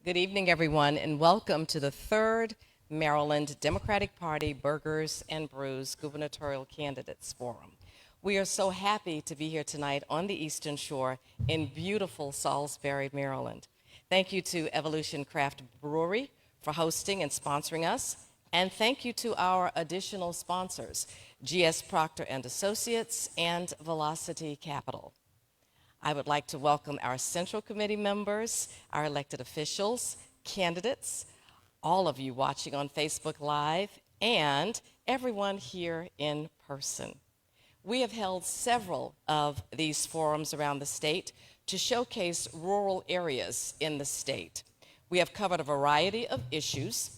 Good evening, everyone, and welcome to the third Maryland Democratic Party Burgers and Brews Gubernatorial Candidates Forum. We are so happy to be here tonight on the Eastern Shore in beautiful Salisbury, Maryland. Thank you to Evolution Craft Brewery for hosting and sponsoring us, and thank you to our additional sponsors, GS Proctor and Associates and Velocity Capital. I would like to welcome our Central Committee members, our elected officials, candidates, all of you watching on Facebook Live, and everyone here in person. We have held several of these forums around the state to showcase rural areas in the state. We have covered a variety of issues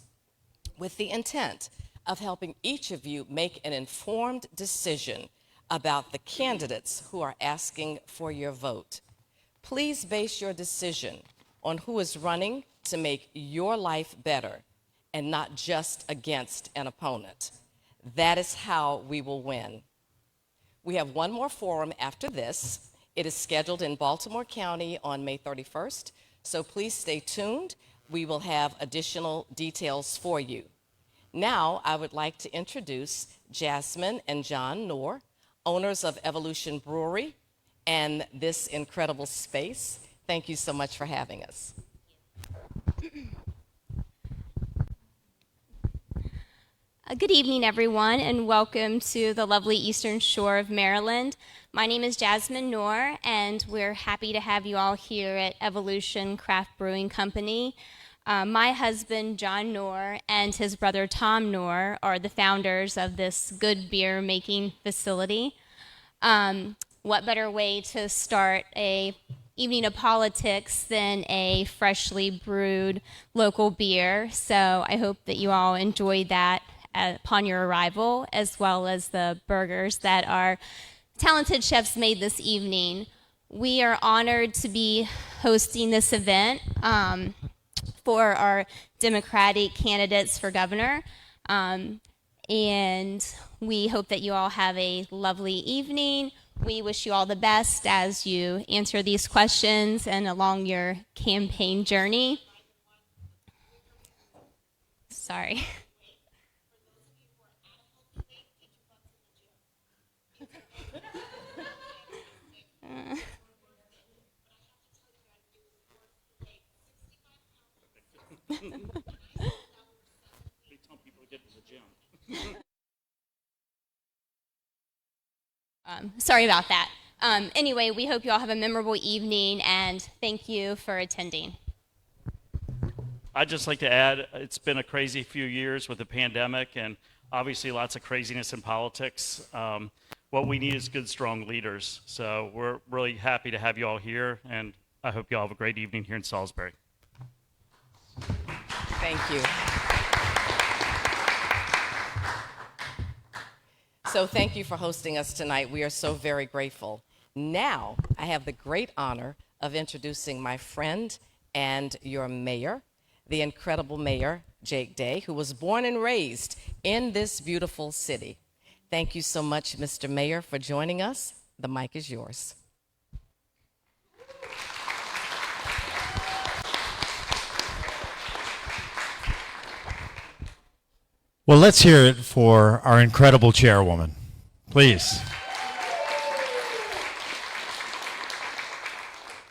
with the intent of helping each of you make an informed decision about the candidates who are asking for your vote. Please base your decision on who is running to make your life better and not just against an opponent. That is how we will win. We have one more forum after this. It is scheduled in Baltimore County on May 31st, so please stay tuned. We will have additional details for you. Now, I would like to introduce Jasmine and John Norr, owners of Evolution Brewery and this incredible space. Thank you so much for having us. Good evening, everyone, and welcome to the lovely Eastern Shore of Maryland. My name is Jasmine Norr, and we're happy to have you all here at Evolution Craft Brewing Company. My husband, John Norr, and his brother, Tom Norr, are the founders of this good beer making facility. What better way to start a evening of politics than a freshly brewed local beer? So I hope that you all enjoyed that upon your arrival, as well as the burgers that our talented chefs made this evening. We are honored to be hosting this event for our Democratic candidates for governor. And we hope that you all have a lovely evening. We wish you all the best as you answer these questions and along your campaign journey. Sorry. Sorry about that. Anyway, we hope you all have a memorable evening, and thank you for attending. I'd just like to add, it's been a crazy few years with the pandemic and obviously lots of craziness in politics. What we need is good, strong leaders. So we're really happy to have you all here, and I hope you all have a great evening here in Salisbury. Thank you. So thank you for hosting us tonight. We are so very grateful. Now, I have the great honor of introducing my friend and your mayor, the incredible Mayor Jake Day, who was born and raised in this beautiful city. Thank you so much, Mr. Mayor, for joining us. The mic is yours. Well, let's hear it for our incredible chairwoman, please.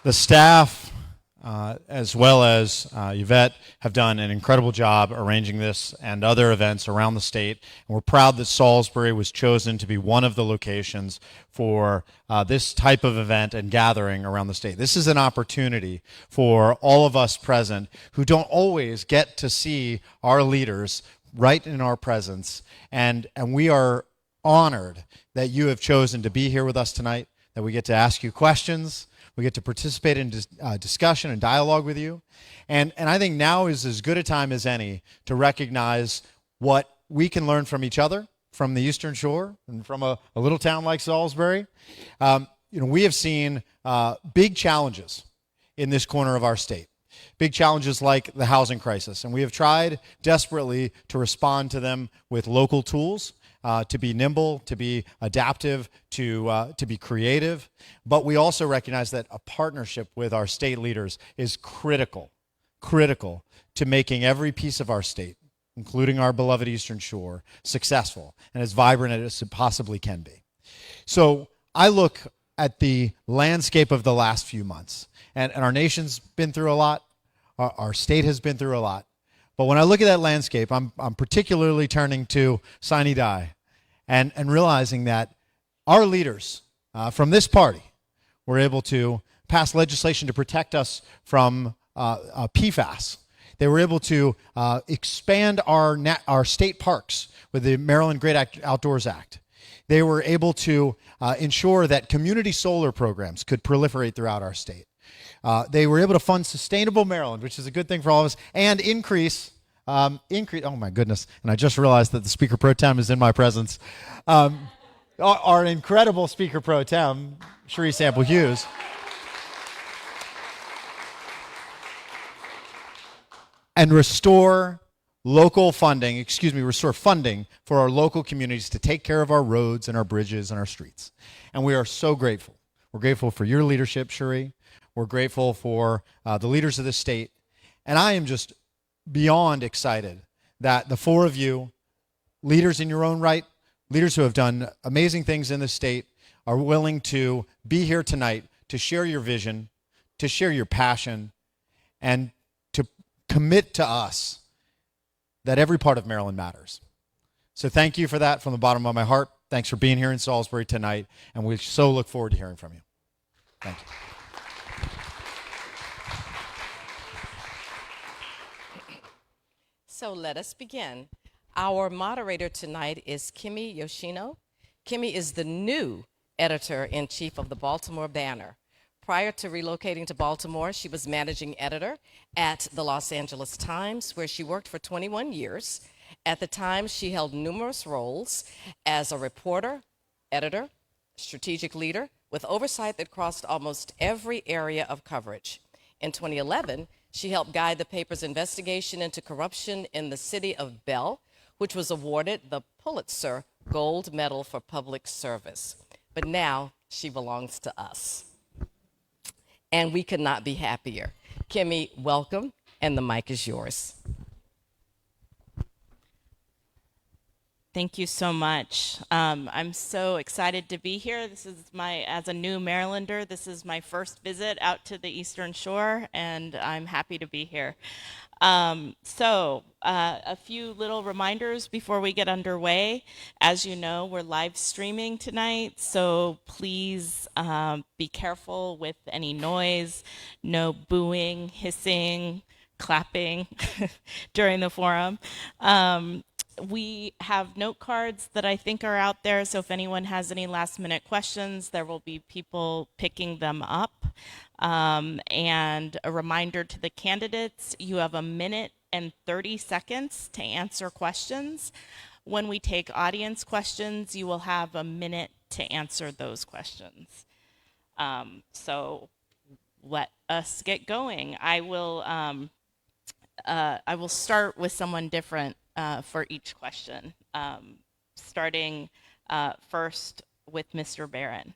The staff, as well as Yvette, have done an incredible job arranging this and other events around the state. And we're proud that Salisbury was chosen to be one of the locations for this type of event and gathering around the state. This is an opportunity for all of us present who don't always get to see our leaders right in our presence, and we are honored that you have chosen to be here with us tonight, that we get to ask you questions, we get to participate in discussion and dialogue with you, and I think now is as good a time as any to recognize what we can learn from each other, from the Eastern Shore, and from a little town like Salisbury. We have seen big challenges in this corner of our state. Big challenges like the housing crisis, and we have tried desperately to respond to them with local tools, to be nimble, to be adaptive, to be creative. But we also recognize that a partnership with our state leaders is critical critical to making every piece of our state, including our beloved Eastern Shore, successful and as vibrant as it possibly can be. So I look at the landscape of the last few months, and our nation's been through a lot, our state has been through a lot. But when I look at that landscape, I'm particularly turning to Sine Die and realizing that our leaders from this party were able to pass legislation to protect us from PFAS. They were able to expand our state parks with the Maryland Great Outdoors Act. They were able to ensure that community solar programs could proliferate throughout our state. They were able to fund Sustainable Maryland, which is a good thing for all of us, and increase, oh my goodness, and I just realized that the Speaker Pro Tem is in my presence. Our incredible Speaker Pro Tem, Cherie Sample Hughes, and restore funding for our local communities to take care of our roads and our bridges and our streets. And we are so grateful. We're grateful for your leadership, Cherie. We're grateful for the leaders of the state. And I am just beyond excited that the four of you, leaders in your own right, leaders who have done amazing things in the state, are willing to be here tonight to share your vision, to share your passion, and to commit to us that every part of Maryland matters. So thank you for that from the bottom of my heart. Thanks for being here in Salisbury tonight, and we so look forward to hearing from you. Thank you. So let us begin. Our moderator tonight is Kimi Yoshino. Kimi is the new editor-in-chief of the Baltimore Banner. Prior to relocating to Baltimore, she was managing editor at the Los Angeles Times, where she worked for 21 years. At the Times, she held numerous roles as a reporter, editor, strategic leader, with oversight that crossed almost every area of coverage. In 2011, she helped guide the paper's investigation into corruption in the city of Bell, which was awarded the Pulitzer Gold Medal for Public Service. But now she belongs to us. And we could not be happier. Kimi, welcome, and the mic is yours. Thank you so much. I'm so excited to be here. As a new Marylander, this is my first visit out to the Eastern Shore, and I'm happy to be here. A few little reminders before we get underway. As you know, we're live streaming tonight, so please be careful with any noise, no booing, hissing, clapping during the forum. We have note cards that I think are out there, so if anyone has any last-minute questions, there will be people picking them up. And a reminder to the candidates, you have 1 minute and 30 seconds to answer questions. When we take audience questions, you will have 1 minute to answer those questions. So let us get going. I will start with someone different for each question, starting first with Mr. Barron.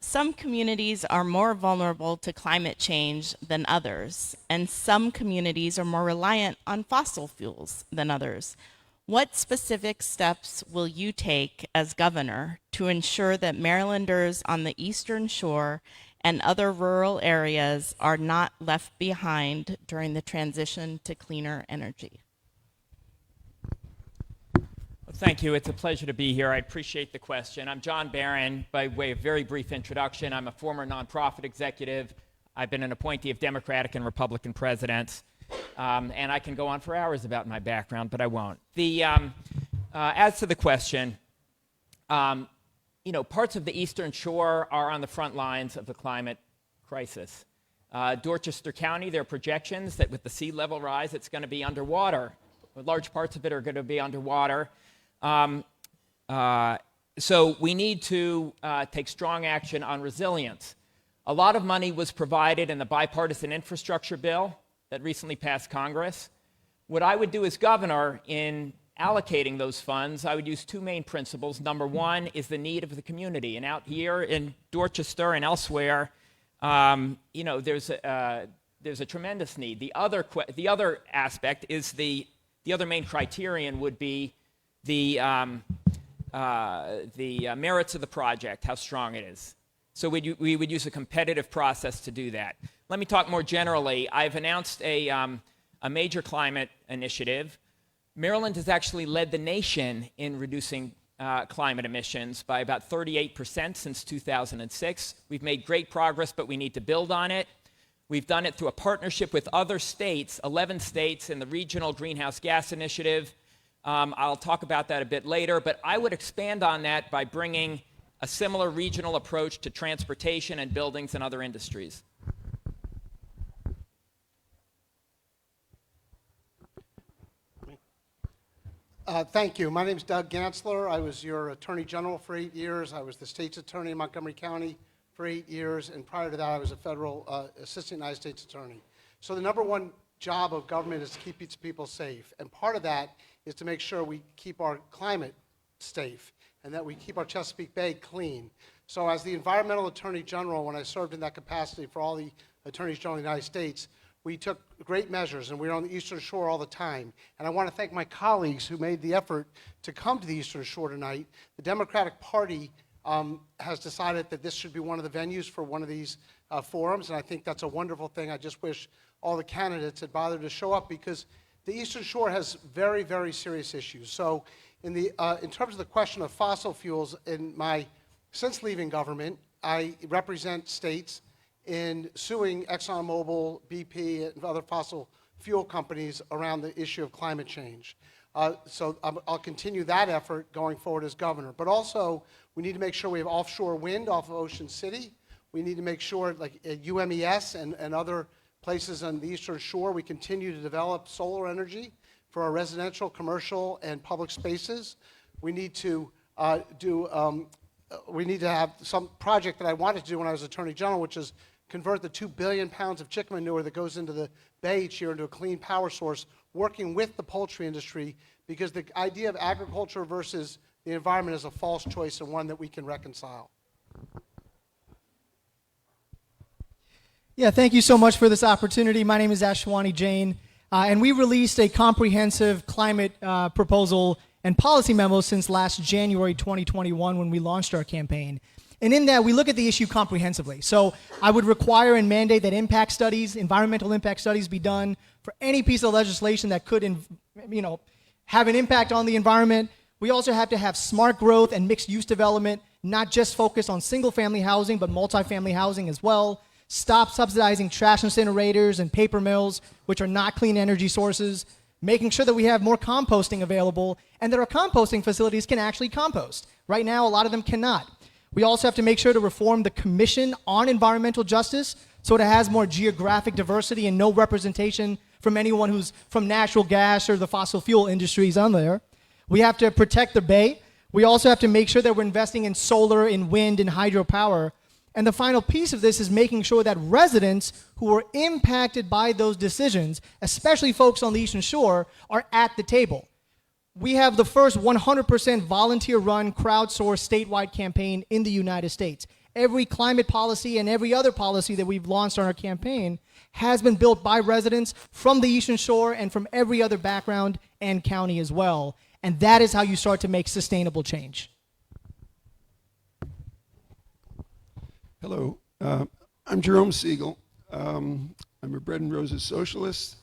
Some communities are more vulnerable to climate change than others, and some communities are more reliant on fossil fuels than others. What specific steps will you take as governor to ensure that Marylanders on the Eastern Shore and other rural areas are not left behind during the transition to cleaner energy? Thank you. It's a pleasure to be here. I appreciate the question. I'm John Barron. By way of very brief introduction, I'm a former nonprofit executive. I've been an appointee of Democratic and Republican presidents. And I can go on for hours about my background, but I won't. As to the question, parts of the Eastern Shore are on the front lines of the climate crisis. Dorchester County, there are projections that with the sea level rise, it's going to be underwater. Large parts of it are going to be underwater. So we need to take strong action on resilience. A lot of money was provided in the bipartisan infrastructure bill that recently passed Congress. What I would do as governor in allocating those funds, I would use two main principles. Number one is the need of the community. And out here in Dorchester and elsewhere, there's there's a tremendous need. The other aspect is the other main criterion would be the merits of the project, how strong it is. So we would use a competitive process to do that. Let me talk more generally. I've announced a major climate initiative. Maryland has actually led the nation in reducing climate emissions by about 38% since 2006. We've made great progress, but we need to build on it. We've done it through a partnership with other states, 11 states in the Regional Greenhouse Gas Initiative. I'll talk about that a bit later, but I would expand on that by bringing a similar regional approach to transportation and buildings and other industries. Thank you. My name is Doug Gansler. I was your Attorney General for 8 years. I was the state's attorney in Montgomery County for 8 years, and prior to that, I was a federal assistant United States attorney. So the number one job of government is to keep its people safe, and part of that is to make sure we keep our climate safe and that we keep our Chesapeake Bay clean. So as the environmental attorney general, when I served in that capacity for all the attorneys general of the United States, we took great measures, and we were on the Eastern Shore all the time. And I want to thank my colleagues who made the effort to come to the Eastern Shore tonight. The Democratic Party has decided that this should be one of the venues for one of these forums, and I think that's a wonderful thing. I just wish all the candidates had bothered to show up, because the Eastern Shore has very, very serious issues. So in terms of the question of fossil fuels, since leaving government, I represent states in suing ExxonMobil, BP, and other fossil fuel companies around the issue of climate change. So I'll continue that effort going forward as governor. But also, we need to make sure we have offshore wind off of Ocean City. We need to make sure, like at UMES and other places on the Eastern Shore, we continue to develop solar energy for our residential, commercial, and public spaces. We need to have some project that I wanted to do when I was Attorney General, which is convert the 2 billion pounds of chicken manure that goes into the bay each year into a clean power source, working with the poultry industry, because the idea of agriculture versus the environment is a false choice and one that we can reconcile. Yeah, thank you so much for this opportunity. My name is Ashwani Jain, and we released a comprehensive climate proposal and policy memo since last January 2021 when we launched our campaign. And in that, we look at the issue comprehensively. So I would require and mandate that impact studies, environmental impact studies, be done for any piece of legislation that could, have an impact on the environment. We also have to have smart growth and mixed-use development, not just focus on single-family housing, but multifamily housing as well. Stop subsidizing trash incinerators and paper mills, which are not clean energy sources. Making sure that we have more composting available, and that our composting facilities can actually compost. Right now, a lot of them cannot. We also have to make sure to reform the Commission on Environmental Justice so it has more geographic diversity and no representation from anyone who's from natural gas or the fossil fuel industries on there. We have to protect the Bay. We also have to make sure that we're investing in solar, in wind, and hydropower. And the final piece of this is making sure that residents who are impacted by those decisions, especially folks on the Eastern Shore, are at the table. We have the first 100% volunteer-run, crowdsourced statewide campaign in the United States. Every climate policy and every other policy that we've launched on our campaign has been built by residents from the Eastern Shore and from every other background and county as well. And that is how you start to make sustainable change. Hello, I'm Jerome Siegel. I'm a bread and roses socialist.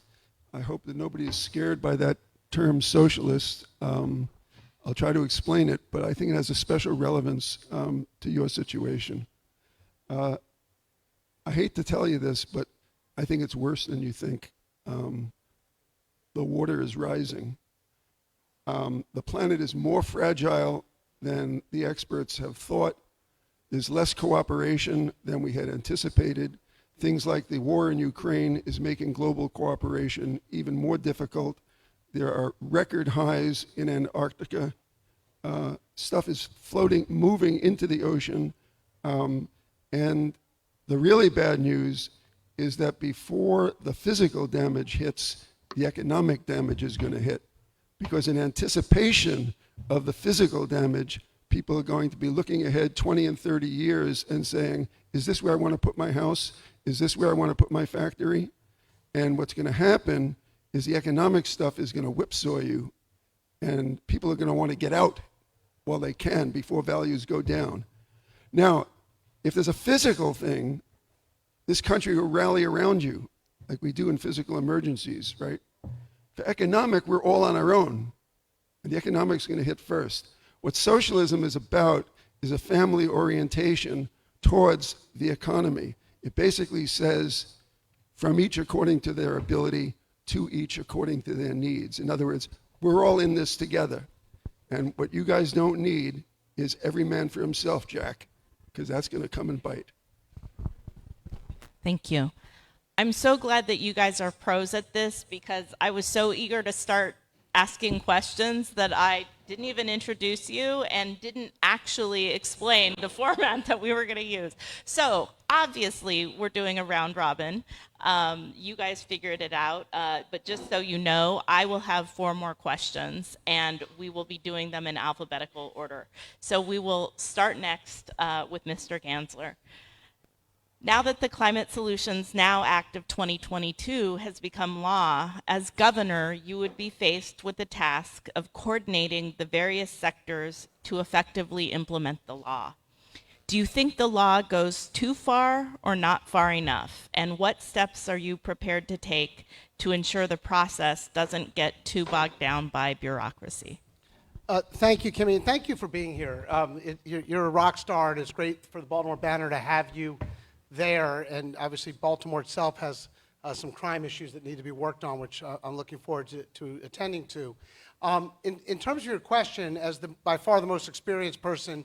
I hope that nobody is scared by that term socialist. I'll try to explain it, but I think it has a special relevance to your situation. I hate to tell you this, but I think it's worse than you think. The water is rising. The planet is more fragile than the experts have thought. There's less cooperation than we had anticipated. Things like the war in Ukraine is making global cooperation even more difficult. There are record highs in Antarctica. Stuff is moving into the ocean. And the really bad news is that before the physical damage hits, the economic damage is going to hit. Because in anticipation of the physical damage, people are going to be looking ahead 20 and 30 years and saying, is this where I want to put my house? Is this where I want to put my factory? And what's going to happen is the economic stuff is going to whipsaw you, and people are going to want to get out while they can before values go down. Now, if there's a physical thing, this country will rally around you, like we do in physical emergencies, right? For economic, we're all on our own, and the economic's going to hit first. What socialism is about is a family orientation towards the economy. It basically says, from each according to their ability, to each according to their needs. In other words, we're all in this together. And what you guys don't need is every man for himself, Jack, because that's going to come and bite. Thank you. I'm so glad that you guys are pros at this, because I was so eager to start asking questions that I didn't even introduce you and didn't actually explain the format that we were going to use. So obviously we're doing a round robin. You guys figured it out, but just so you know, I will have 4 more questions, and we will be doing them in alphabetical order. So we will start next with Mr. Gansler. Now that the Climate Solutions Now Act of 2022 has become law, as governor, you would be faced with the task of coordinating the various sectors to effectively implement the law. Do you think the law goes too far or not far enough? And what steps are you prepared to take to ensure the process doesn't get too bogged down by bureaucracy? Thank you, Kimmy, and thank you for being here. You're a rock star, and it's great for the Baltimore Banner to have you there, and obviously Baltimore itself has some crime issues that need to be worked on, which I'm looking forward to attending to. In terms of your question, as by far the most experienced person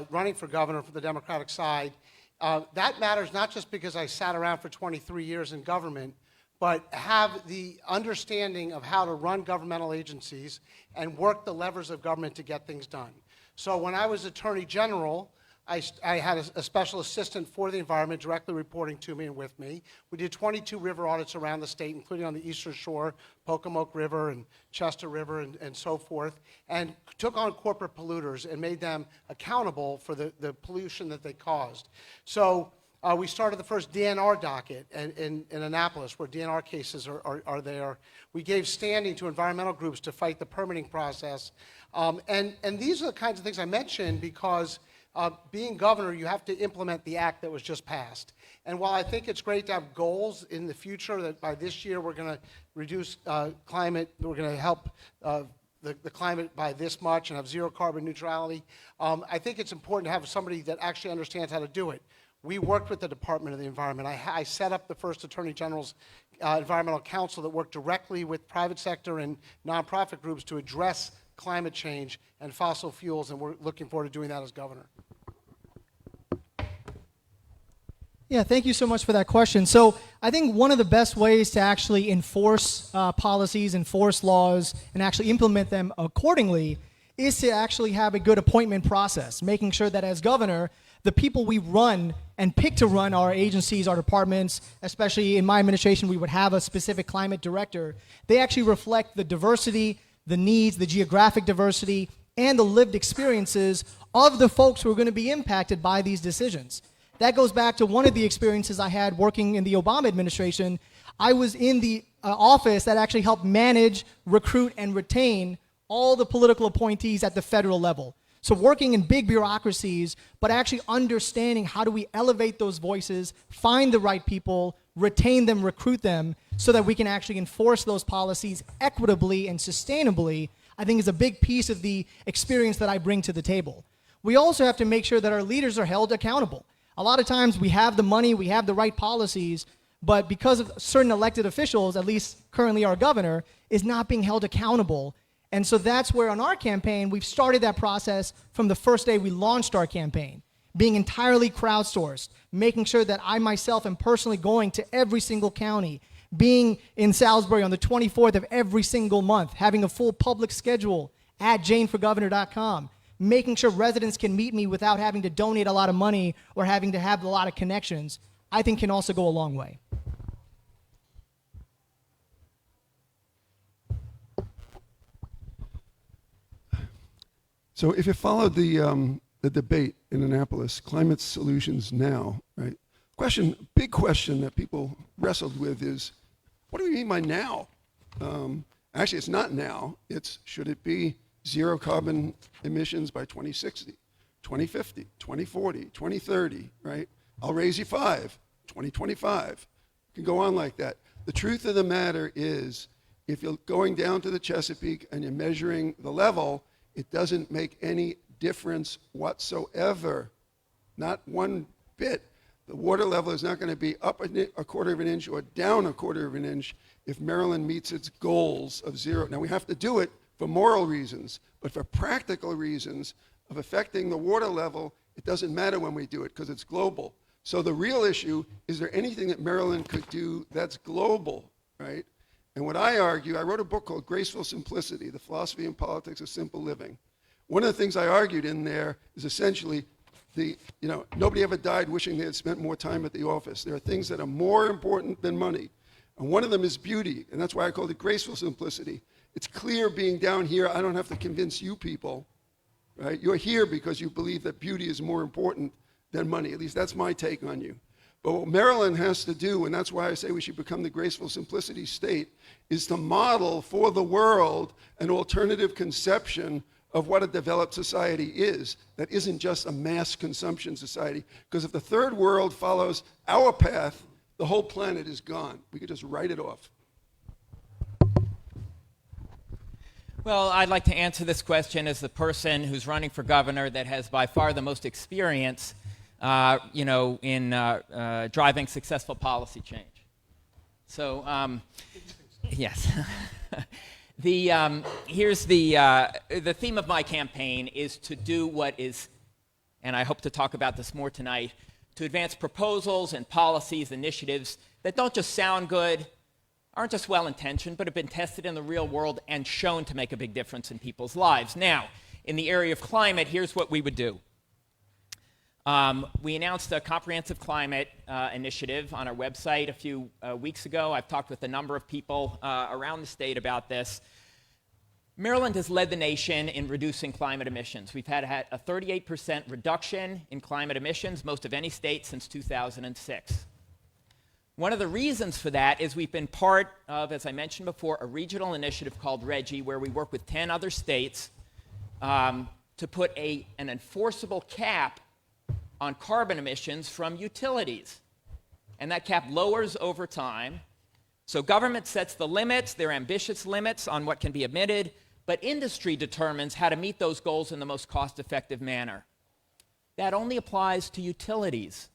running for governor for the Democratic side, that matters not just because I sat around for 23 years in government, but have the understanding of how to run governmental agencies and work the levers of government to get things done. So when I was Attorney General, I had a special assistant for the environment directly reporting to me and with me. We did 22 river audits around the state, including on the Eastern Shore, Pocomoke River and Chester River and so forth, and took on corporate polluters and made them accountable for the pollution that they caused. So we started the first DNR docket in Annapolis, where DNR cases are there. We gave standing to environmental groups to fight the permitting process. And these are the kinds of things I mentioned because being governor, you have to implement the act that was just passed. And while I think it's great to have goals in the future that by this year we're going to reduce climate, we're going to help the climate by this much and have zero carbon neutrality, I think it's important to have somebody that actually understands how to do it. We worked with the Department of the Environment. I set up the first Attorney General's Environmental Council that worked directly with private sector and nonprofit groups to address climate change and fossil fuels, and we're looking forward to doing that as governor. Yeah, thank you so much for that question. So I think one of the best ways to actually enforce policies, enforce laws, and actually implement them accordingly is to actually have a good appointment process, making sure that as governor, the people we run and pick to run our agencies, our departments, especially in my administration, we would have a specific climate director. They actually reflect the diversity, the needs, the geographic diversity, and the lived experiences of the folks who are going to be impacted by these decisions. That goes back to one of the experiences I had working in the Obama administration. I was in the office that actually helped manage, recruit, and retain all the political appointees at the federal level. So working in big bureaucracies, but actually understanding how do we elevate those voices, find the right people, retain them, recruit them, so that we can actually enforce those policies equitably and sustainably, I think is a big piece of the experience that I bring to the table. We also have to make sure that our leaders are held accountable. A lot of times we have the money, we have the right policies, but because of certain elected officials, at least currently our governor, is not being held accountable. And so that's where on our campaign, we've started that process from the first day we launched our campaign, being entirely crowdsourced, making sure that I myself am personally going to every single county, being in Salisbury on the 24th of every single month, having a full public schedule at janeforgovernor.com, making sure residents can meet me without having to donate a lot of money or having to have a lot of connections, I think can also go a long way. So if you followed the debate in Annapolis, Climate Solutions Now, right? Big question that people wrestled with is, What do we mean by now? Actually, it's not now. It's should it be zero carbon emissions by 2060, 2050, 2040, 2030, right? I'll raise you 5, 2025. You can go on like that. The truth of the matter is, if you're going down to the Chesapeake and you're measuring the level, it doesn't make any difference whatsoever. Not one bit. The water level is not going to be up a quarter of an inch or down a quarter of an inch if Maryland meets its goals of zero. Now, we have to do it for moral reasons, but for practical reasons of affecting the water level, it doesn't matter when we do it because it's global. So the real issue, is there anything that Maryland could do that's global, right? And what I argue, I wrote a book called Graceful Simplicity, The Philosophy and Politics of Simple Living. One of the things I argued in there is essentially nobody ever died wishing they had spent more time at the office. There are things that are more important than money. And one of them is beauty, and that's why I called it graceful simplicity. It's clear being down here, I don't have to convince you people, right? You're here because you believe that beauty is more important than money. At least that's my take on you. But what Maryland has to do, and that's why I say we should become the graceful simplicity state, is to model for the world an alternative conception of what a developed society is that isn't just a mass consumption society. Because if the third world follows our path, the whole planet is gone. We could just write it off. Well, I'd like to answer this question as the person who's running for governor that has by far the most experience in driving successful policy change. So, yes. Here's the theme of my campaign is to do what is, and I hope to talk about this more tonight, to advance proposals and policies, initiatives that don't just sound good, aren't just well-intentioned, but have been tested in the real world and shown to make a big difference in people's lives. Now, in the area of climate, here's what we would do. We announced a comprehensive climate initiative on our website a few weeks ago. I've talked with a number of people around the state about this. Maryland has led the nation in reducing climate emissions. We've had a 38% reduction in climate emissions, most of any state since 2006. One of the reasons for that is we've been part of, as I mentioned before, a regional initiative called RGGI, where we work with 10 other states to put an enforceable cap on carbon emissions from utilities. And that cap lowers over time. So government sets the limits, they're ambitious limits on what can be emitted, but industry determines how to meet those goals in the most cost-effective manner. That only applies to utilities.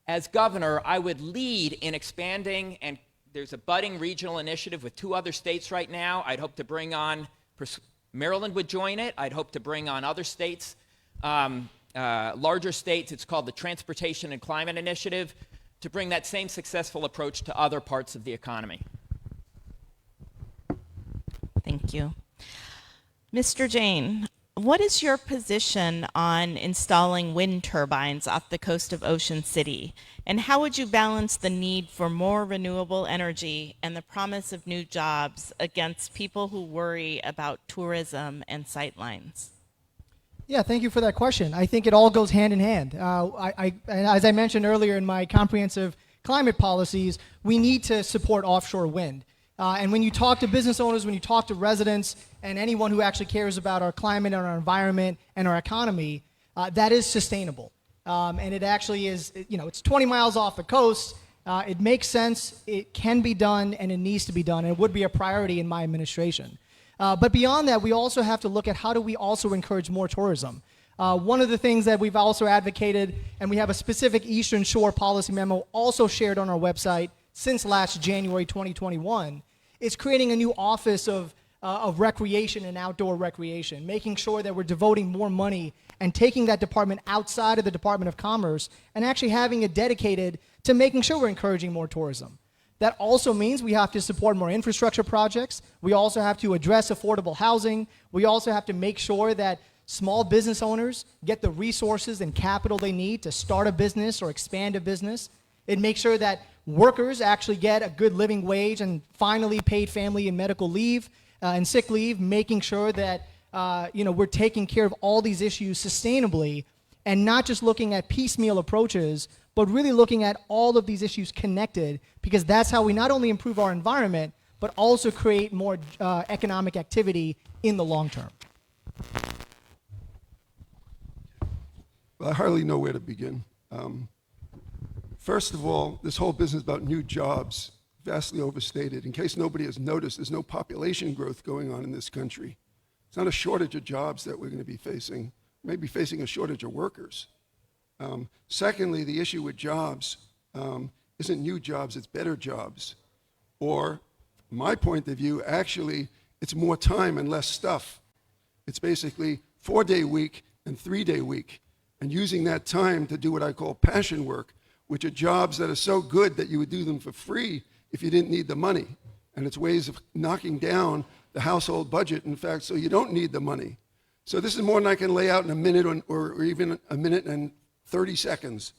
As governor, I would lead in expanding, and there's a budding regional initiative with 2 other states right now. I'd hope to bring on, Maryland would join it. I'd hope to bring on other states, larger states. It's called the Transportation and Climate Initiative, to bring that same successful approach to other parts of the economy. Thank you. Mr. Jain, what is your position on installing wind turbines off the coast of Ocean City? And how would you balance the need for more renewable energy and the promise of new jobs against people who worry about tourism and sightlines? Yeah, thank you for that question. I think it all goes hand in hand. As I mentioned earlier in my comprehensive climate policies, we need to support offshore wind. And when you talk to business owners, when you talk to residents, and anyone who actually cares about our climate and our environment and our economy, that is sustainable. And it actually is, it's 20 miles off the coast. It makes sense, it can be done, and it needs to be done, and it would be a priority in my administration. But beyond that, we also have to look at how do we also encourage more tourism. One of the things that we've also advocated, and we have a specific Eastern Shore policy memo also shared on our website since last January 2021, is creating a new office of recreation and outdoor recreation, making sure that we're devoting more money and taking that department outside of the Department of Commerce and actually having it dedicated to making sure we're encouraging more tourism. That also means we have to support more infrastructure projects. We also have to address affordable housing. We also have to make sure that small business owners get the resources and capital they need to start a business or expand a business. It makes sure that workers actually get a good living wage and finally paid family and medical leave and sick leave, making sure that we're taking care of all these issues sustainably. and not just looking at piecemeal approaches, but really looking at all of these issues connected, because that's how we not only improve our environment, but also create more economic activity in the long term. Well, I hardly know where to begin. First of all, this whole business about new jobs, vastly overstated. In case nobody has noticed, there's no population growth going on in this country. It's not a shortage of jobs that we're going to be facing. We may be facing a shortage of workers. Secondly, the issue with jobs isn't new jobs, it's better jobs. Or, from my point of view, actually, it's more time and less stuff. It's basically 4-day week and 3-day week, and using that time to do what I call passion work, which are jobs that are so good that you would do them for free if you didn't need the money. And it's ways of knocking down the household budget, in fact, so you don't need the money. So this is more than I can lay out in a minute or even a minute and 30 seconds.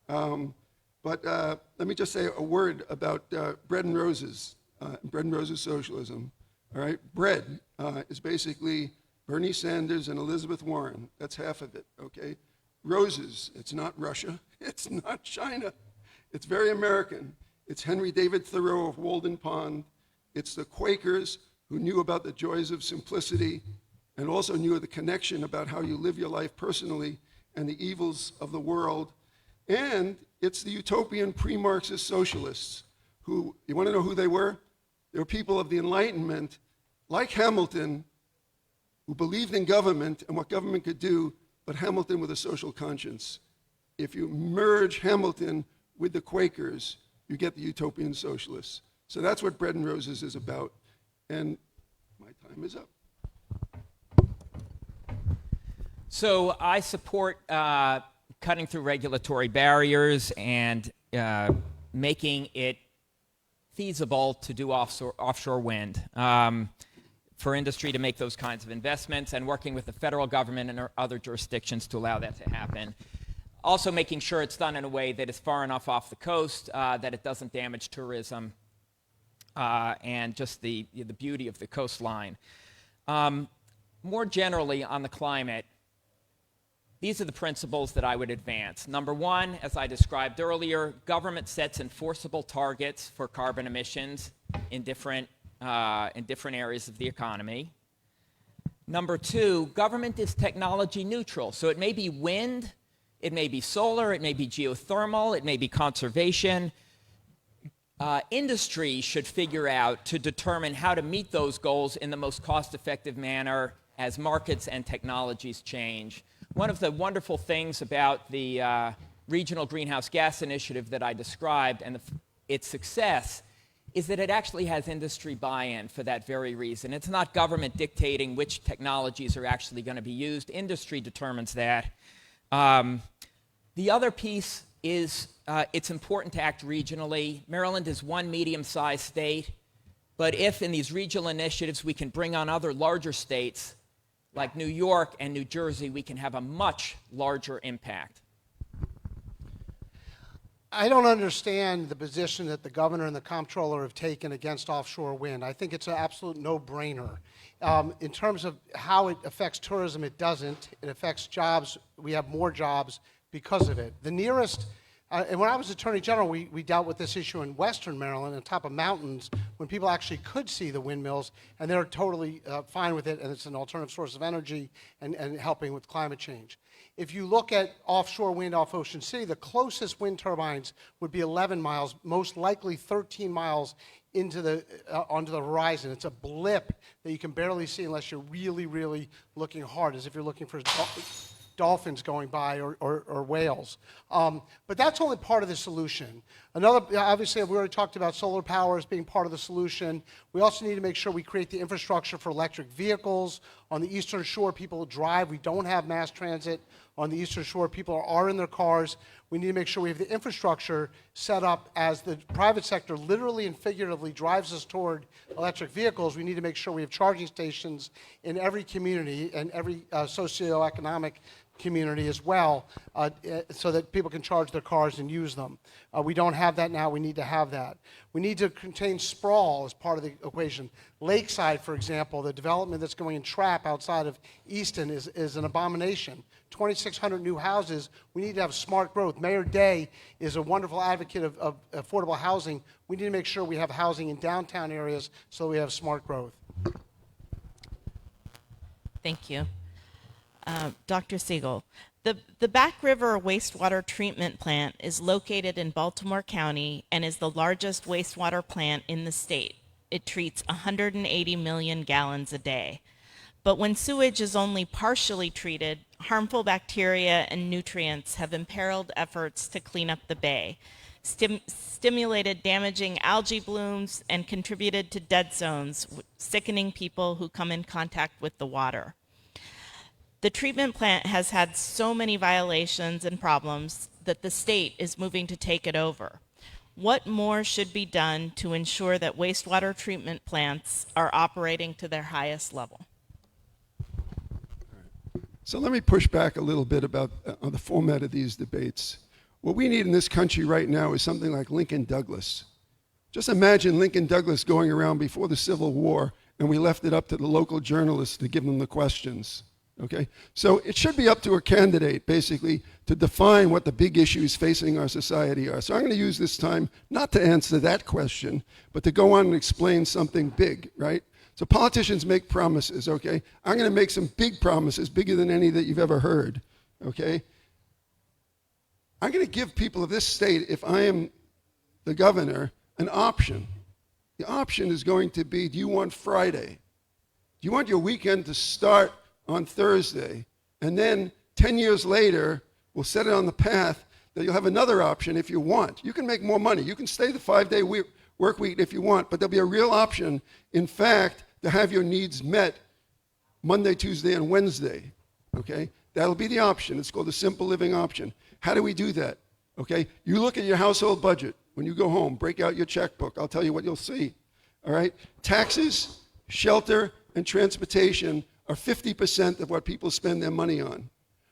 But let me just say a word about bread and roses, bread and roses socialism. All right, bread is basically Bernie Sanders and Elizabeth Warren. That's half of it, okay? Roses, it's not Russia, it's not China. It's very American. It's Henry David Thoreau of Walden Pond. It's the Quakers who knew about the joys of simplicity and also knew of the connection about how you live your life personally and the evils of the world. And it's the utopian pre-Marxist socialists who, you want to know who they were? They were people of the Enlightenment, like Hamilton, who believed in government and what government could do, but Hamilton with a social conscience. If you merge Hamilton with the Quakers, you get the utopian socialists. So that's what Bread and Roses is about. And my time is up. So I support cutting through regulatory barriers and making it feasible to do offshore wind for industry to make those kinds of investments, and working with the federal government and other jurisdictions to allow that to happen. Also making sure it's done in a way that is far enough off the coast that it doesn't damage tourism and just the beauty of the coastline. More generally on the climate, these are the principles that I would advance. Number one, as I described earlier, government sets enforceable targets for carbon emissions in different areas of the economy. Number two, government is technology neutral. So it may be wind, it may be solar, it may be geothermal, it may be conservation. Industry should figure out to determine how to meet those goals in the most cost-effective manner as markets and technologies change. One of the wonderful things about the regional greenhouse gas initiative that I described and its success is that it actually has industry buy-in for that very reason. It's not government dictating which technologies are actually going to be used. Industry determines that. The other piece is it's important to act regionally. Maryland is one medium-sized state, but if in these regional initiatives we can bring on other larger states like New York and New Jersey, we can have a much larger impact. I don't understand the position that the governor and the comptroller have taken against offshore wind. I think it's an absolute no-brainer. In terms of how it affects tourism, it doesn't. It affects jobs. We have more jobs because of it. The nearest, and when I was Attorney General, we dealt with this issue in Western Maryland on top of mountains when people actually could see the windmills, and they're totally fine with it, and it's an alternative source of energy and helping with climate change. If you look at offshore wind off Ocean City, the closest wind turbines would be 11 miles, most likely 13 miles into onto the horizon. It's a blip that you can barely see unless you're really, really looking hard, as if you're looking for dolphins going by or whales. But that's only part of the solution. Obviously, we already talked about solar power as being part of the solution. We also need to make sure we create the infrastructure for electric vehicles. On the Eastern Shore, people drive. We don't have mass transit. On the Eastern Shore, people are in their cars. We need to make sure we have the infrastructure set up as the private sector literally and figuratively drives us toward electric vehicles. We need to make sure we have charging stations in every community and every socioeconomic community as well, so that people can charge their cars and use them. We don't have that now. We need to have that. We need to contain sprawl as part of the equation. Lakeside, for example, the development that's going in Trapp outside of Easton is an abomination. 2,600 new houses. We need to have smart growth. Mayor Day is a wonderful advocate of affordable housing. We need to make sure we have housing in downtown areas so we have smart growth. Thank you. Dr. Siegel, the Back River wastewater treatment plant is located in Baltimore County and is the largest wastewater plant in the state. It treats 180 million gallons a day. But when sewage is only partially treated, harmful bacteria and nutrients have imperiled efforts to clean up the bay, stimulated damaging algae blooms, and contributed to dead zones, sickening people who come in contact with the water. The treatment plant has had so many violations and problems that the state is moving to take it over. What more should be done to ensure that wastewater treatment plants are operating to their highest level? So let me push back a little bit about on the format of these debates. What we need in this country right now is something like Lincoln Douglas. Just imagine Lincoln Douglas going around before the Civil War and we left it up to the local journalists to give them the questions. Okay? So it should be up to a candidate, basically, to define what the big issues facing our society are. So I'm going to use this time not to answer that question, but to go on and explain something big, right? So politicians make promises, okay? I'm going to make some big promises, bigger than any that you've ever heard, okay? I'm going to give people of this state, if I am the governor, an option. The option is going to be, do you want Friday? Do you want your weekend to start on Thursday, and then 10 years later, we'll set it on the path that you'll have another option if you want. You can make more money. You can stay the 5-day work week if you want, but there'll be a real option, in fact, to have your needs met Monday, Tuesday, and Wednesday, okay? That'll be the option. It's called the simple living option. How do we do that, okay? You look at your household budget. When you go home, break out your checkbook. I'll tell you what you'll see, all right? Taxes, shelter, and transportation are 50% of what people spend their money on.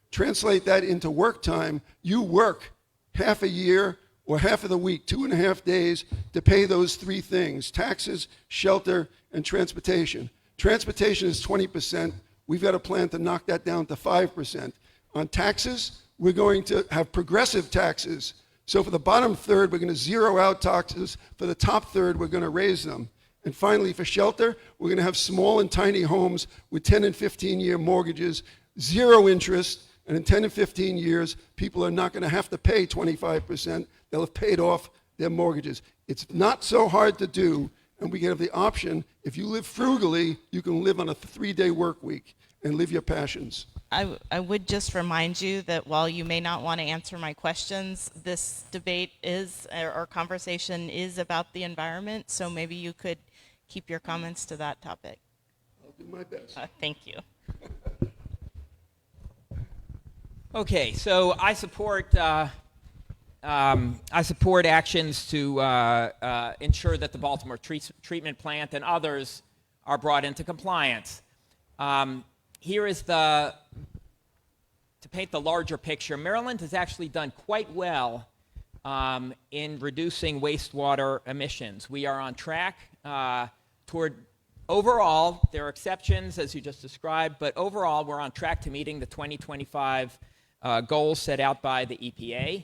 Translate that into work time. You work half a year or half of the week, 2.5 days, to pay those three things: taxes, shelter, and transportation. Transportation is 20%. We've got a plan to knock that down to 5%. On taxes, we're going to have progressive taxes. So for the bottom third, we're going to zero out taxes. For the top third, we're going to raise them. And finally, for shelter, we're going to have small and tiny homes with 10 and 15-year mortgages, zero interest, and in 10 and 15 years, people are not going to have to pay 25%. They'll have paid off their mortgages. It's not so hard to do, and we have the option. If you live frugally, you can live on a 3-day work week and live your passions. I would just remind you that while you may not want to answer my questions, this debate is, or conversation is about the environment, so maybe you could keep your comments to that topic. I'll do my best. Thank you. Okay, so I support actions to ensure that the Baltimore treatment plant and others are brought into compliance. Here is to paint the larger picture. Maryland has actually done quite well in reducing wastewater emissions. We are on track toward, overall, there are exceptions as you just described, but overall we're on track to meeting the 2025 goals set out by the EPA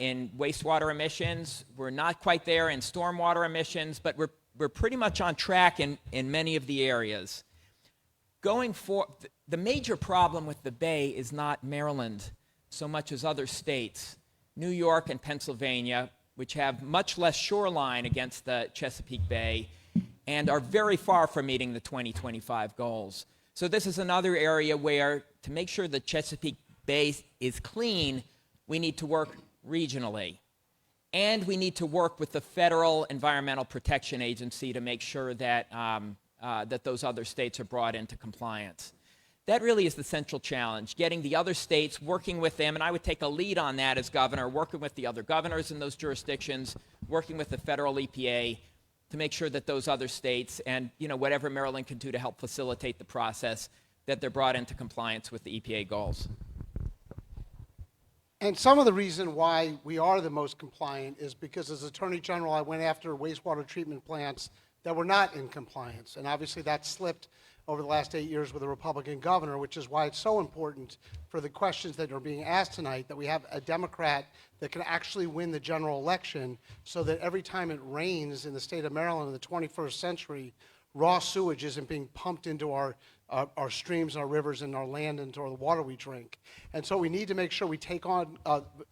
in wastewater emissions. We're not quite there in stormwater emissions, but we're pretty much on track in many of the areas. Going forward, the major problem with the Bay is not Maryland so much as other states, New York and Pennsylvania, which have much less shoreline against the Chesapeake Bay and are very far from meeting the 2025 goals. So this is another area where, to make sure the Chesapeake Bay is clean, we need to work regionally. And we need to work with the Federal Environmental Protection Agency to make sure that that those other states are brought into compliance. That really is the central challenge, getting the other states, working with them, and I would take a lead on that as governor, working with the other governors in those jurisdictions, working with the federal EPA to make sure that those other states and whatever Maryland can do to help facilitate the process, that they're brought into compliance with the EPA goals. And some of the reason why we are the most compliant is because as Attorney General, I went after wastewater treatment plants that were not in compliance. And obviously that slipped over the last 8 years with a Republican governor, which is why it's so important for the questions that are being asked tonight that we have a Democrat that can actually win the general election so that every time it rains in the state of Maryland in the 21st century, raw sewage isn't being pumped into our streams, our rivers, and our land, into the water we drink. And so we need to make sure we take on,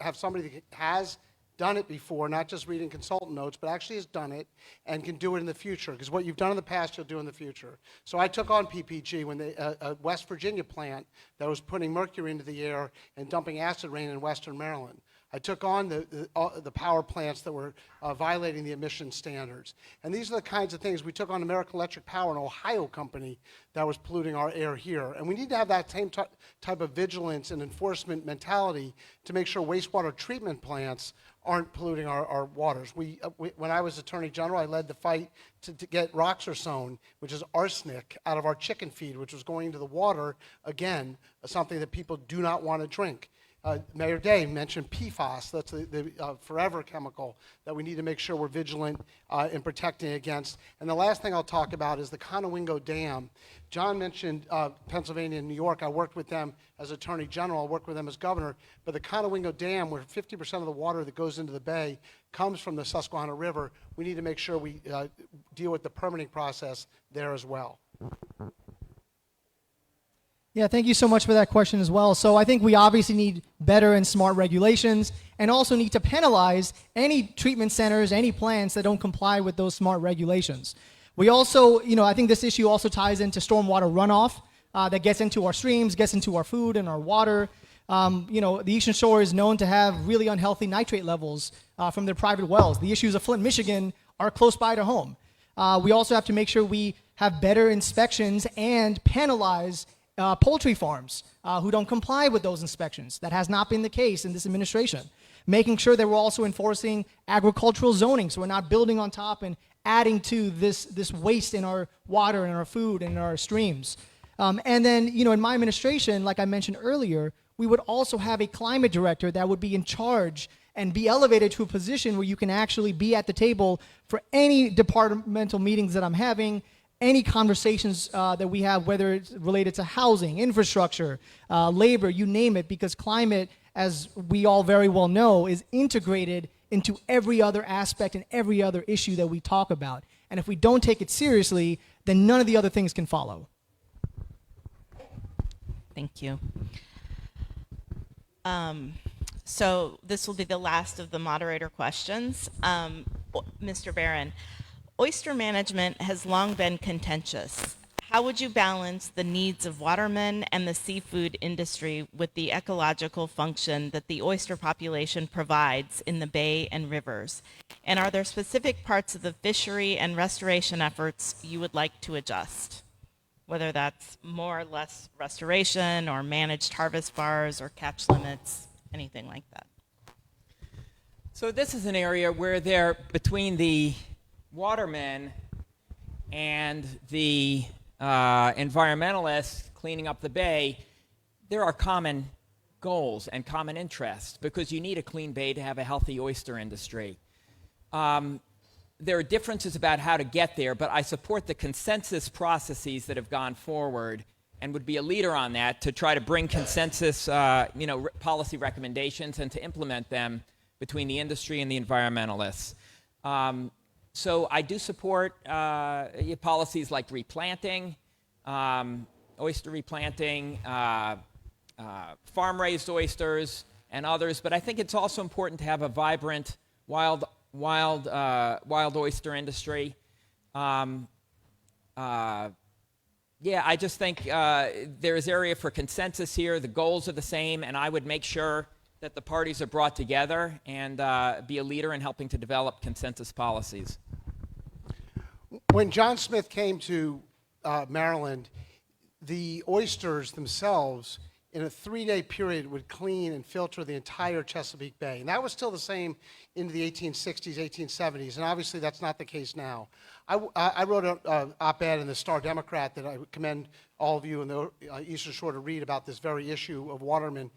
have somebody that has done it before, not just reading consultant notes, but actually has done it and can do it in the future. Because what you've done in the past, you'll do in the future. So I took on PPG when a West Virginia plant that was putting mercury into the air and dumping acid rain in western Maryland. I took on the power plants that were violating the emission standards. And these are the kinds of things. We took on American Electric Power, an Ohio company that was polluting our air here. And we need to have that same type of vigilance and enforcement mentality to make sure wastewater treatment plants aren't polluting our waters. When I was Attorney General, I led the fight to get Roxarsone, which is arsenic, out of our chicken feed, which was going into the water, again, something that people do not want to drink. Mayor Day mentioned PFAS. That's the forever chemical that we need to make sure we're vigilant in protecting against. And the last thing I'll talk about is the Conowingo Dam. John mentioned Pennsylvania and New York. I worked with them as Attorney General. I worked with them as Governor. But the Conowingo Dam, where 50% of the water that goes into the bay comes from the Susquehanna River, we need to make sure we deal with the permitting process there as well. Yeah, thank you so much for that question as well. So I think we obviously need better and smart regulations and also need to penalize any treatment centers, any plants that don't comply with those smart regulations. We also, I think this issue also ties into stormwater runoff that gets into our streams, gets into our food and our water. The Eastern Shore is known to have really unhealthy nitrate levels from their private wells. The issues of Flint, Michigan are close by to home. We also have to make sure we have better inspections and penalize poultry farms who don't comply with those inspections. That has not been the case in this administration. Making sure that we're also enforcing agricultural zoning, so we're not building on top and adding to this waste in our water and our food and our streams. And then, in my administration, like I mentioned earlier, we would also have a climate director that would be in charge and be elevated to a position where you can actually be at the table for any departmental meetings that I'm having, any conversations that we have, whether it's related to housing, infrastructure, labor, you name it, because climate, as we all very well know, is integrated into every other aspect and every other issue that we talk about. And if we don't take it seriously, then none of the other things can follow. Thank you. So this will be the last of the moderator questions. Mr. Barron, oyster management has long been contentious. How would you balance the needs of watermen and the seafood industry with the ecological function that the oyster population provides in the bay and rivers? And are there specific parts of the fishery and restoration efforts you would like to adjust? Whether that's more or less restoration or managed harvest bars or catch limits, anything like that. So this is an area where between the watermen and the environmentalists cleaning up the bay, there are common goals and common interests because you need a clean bay to have a healthy oyster industry. There are differences about how to get there, but I support the consensus processes that have gone forward and would be a leader on that to try to bring consensus, policy recommendations and to implement them between the industry and the environmentalists. So I do support policies like replanting, oyster replanting, farm-raised oysters, and others. But I think it's also important to have a vibrant wild oyster industry. I just think there is area for consensus here. The goals are the same, and I would make sure that the parties are brought together and be a leader in helping to develop consensus policies. When John Smith came to Maryland, the oysters themselves, in a 3-day period, would clean and filter the entire Chesapeake Bay. And that was still the same into the 1860s, 1870s, and obviously that's not the case now. I wrote an op-ed in the Star Democrat that I would commend all of you in the Eastern Shore to read about this very issue of watermen.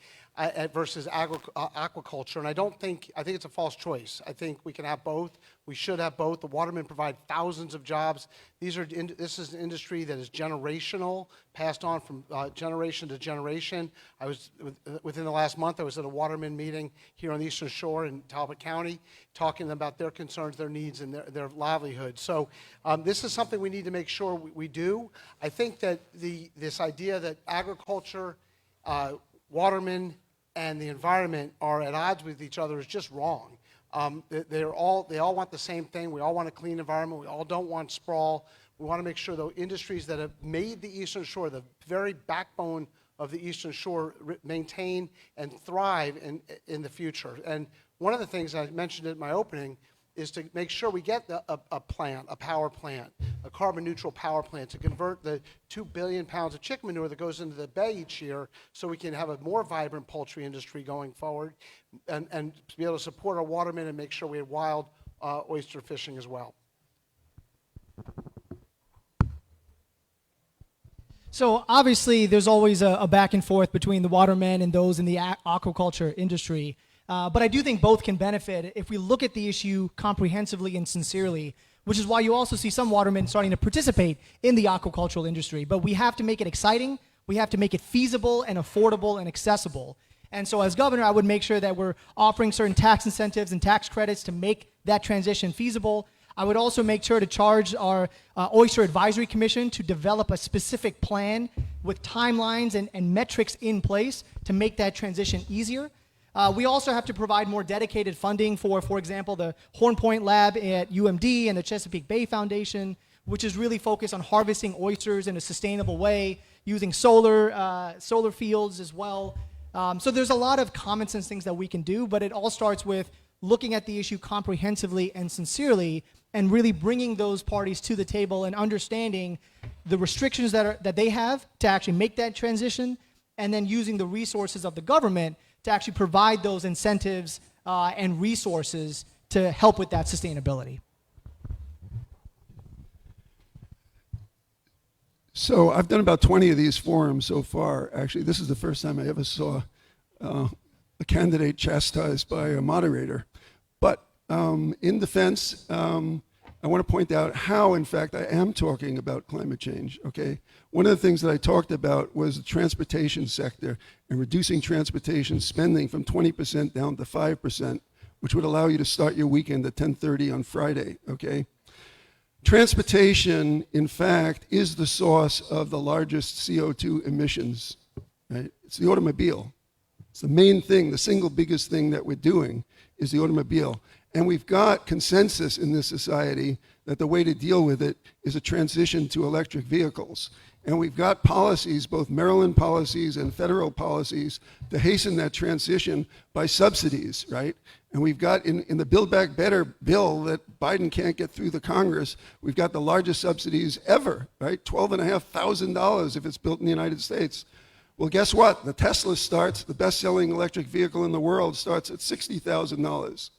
versus aquaculture. And I think it's a false choice. I think we can have both. We should have both. The Watermen provide thousands of jobs. This is an industry that is generational, passed on from generation to generation. Within the last month, I was at a Watermen meeting here on the Eastern Shore in Talbot County, talking about their concerns, their needs, and their livelihood. So this is something we need to make sure we do. I think that this idea that agriculture, Watermen, and the environment are at odds with each other is just wrong. They all want the same thing. We all want a clean environment. We all don't want sprawl. We want to make sure the industries that have made the Eastern Shore, the very backbone of the Eastern Shore, maintain and thrive in the future. And one of the things I mentioned in my opening is to make sure we get a power plant, a carbon neutral power plant to convert the 2 billion pounds of chicken manure that goes into the bay each year so we can have a more vibrant poultry industry going forward and to be able to support our watermen and make sure we have wild oyster fishing as well. So obviously there's always a back and forth between the watermen and those in the aquaculture industry. But I do think both can benefit if we look at the issue comprehensively and sincerely, which is why you also see some watermen starting to participate in the aquacultural industry. But we have to make it exciting, we have to make it feasible and affordable and accessible. And so as governor, I would make sure that we're offering certain tax incentives and tax credits to make that transition feasible. I would also make sure to charge our Oyster Advisory Commission to develop a specific plan with timelines and metrics in place to make that transition easier. We also have to provide more dedicated funding for example, the Horn Point Lab at UMD and the Chesapeake Bay Foundation, which is really focused on harvesting oysters in a sustainable way, using solar fields as well. So there's a lot of common sense things that we can do, but it all starts with looking at the issue comprehensively and sincerely and really bringing those parties to the table and understanding the restrictions that they have to actually make that transition, and then using the resources of the government to actually provide those incentives and resources to help with that sustainability. So I've done about 20 of these forums so far. Actually, this is the first time I ever saw a candidate chastised by a moderator. But in defense, I want to point out how, in fact, I am talking about climate change, okay? One of the things that I talked about was the transportation sector and reducing transportation spending from 20% down to 5%, which would allow you to start your weekend at 10:30 on Friday, okay? Transportation, in fact, is the source of the largest CO2 emissions, right? It's the automobile. It's the main thing, the single biggest thing that we're doing is the automobile. And we've got consensus in this society that the way to deal with it is a transition to electric vehicles. And we've got policies, both Maryland policies and federal policies, to hasten that transition by subsidies, right? And we've got in the Build Back Better bill that Biden can't get through the Congress, we've got the largest subsidies ever, right? $12,500 if it's built in the United States. Well, guess what? The Tesla starts, the best-selling electric vehicle in the world starts at $60,000.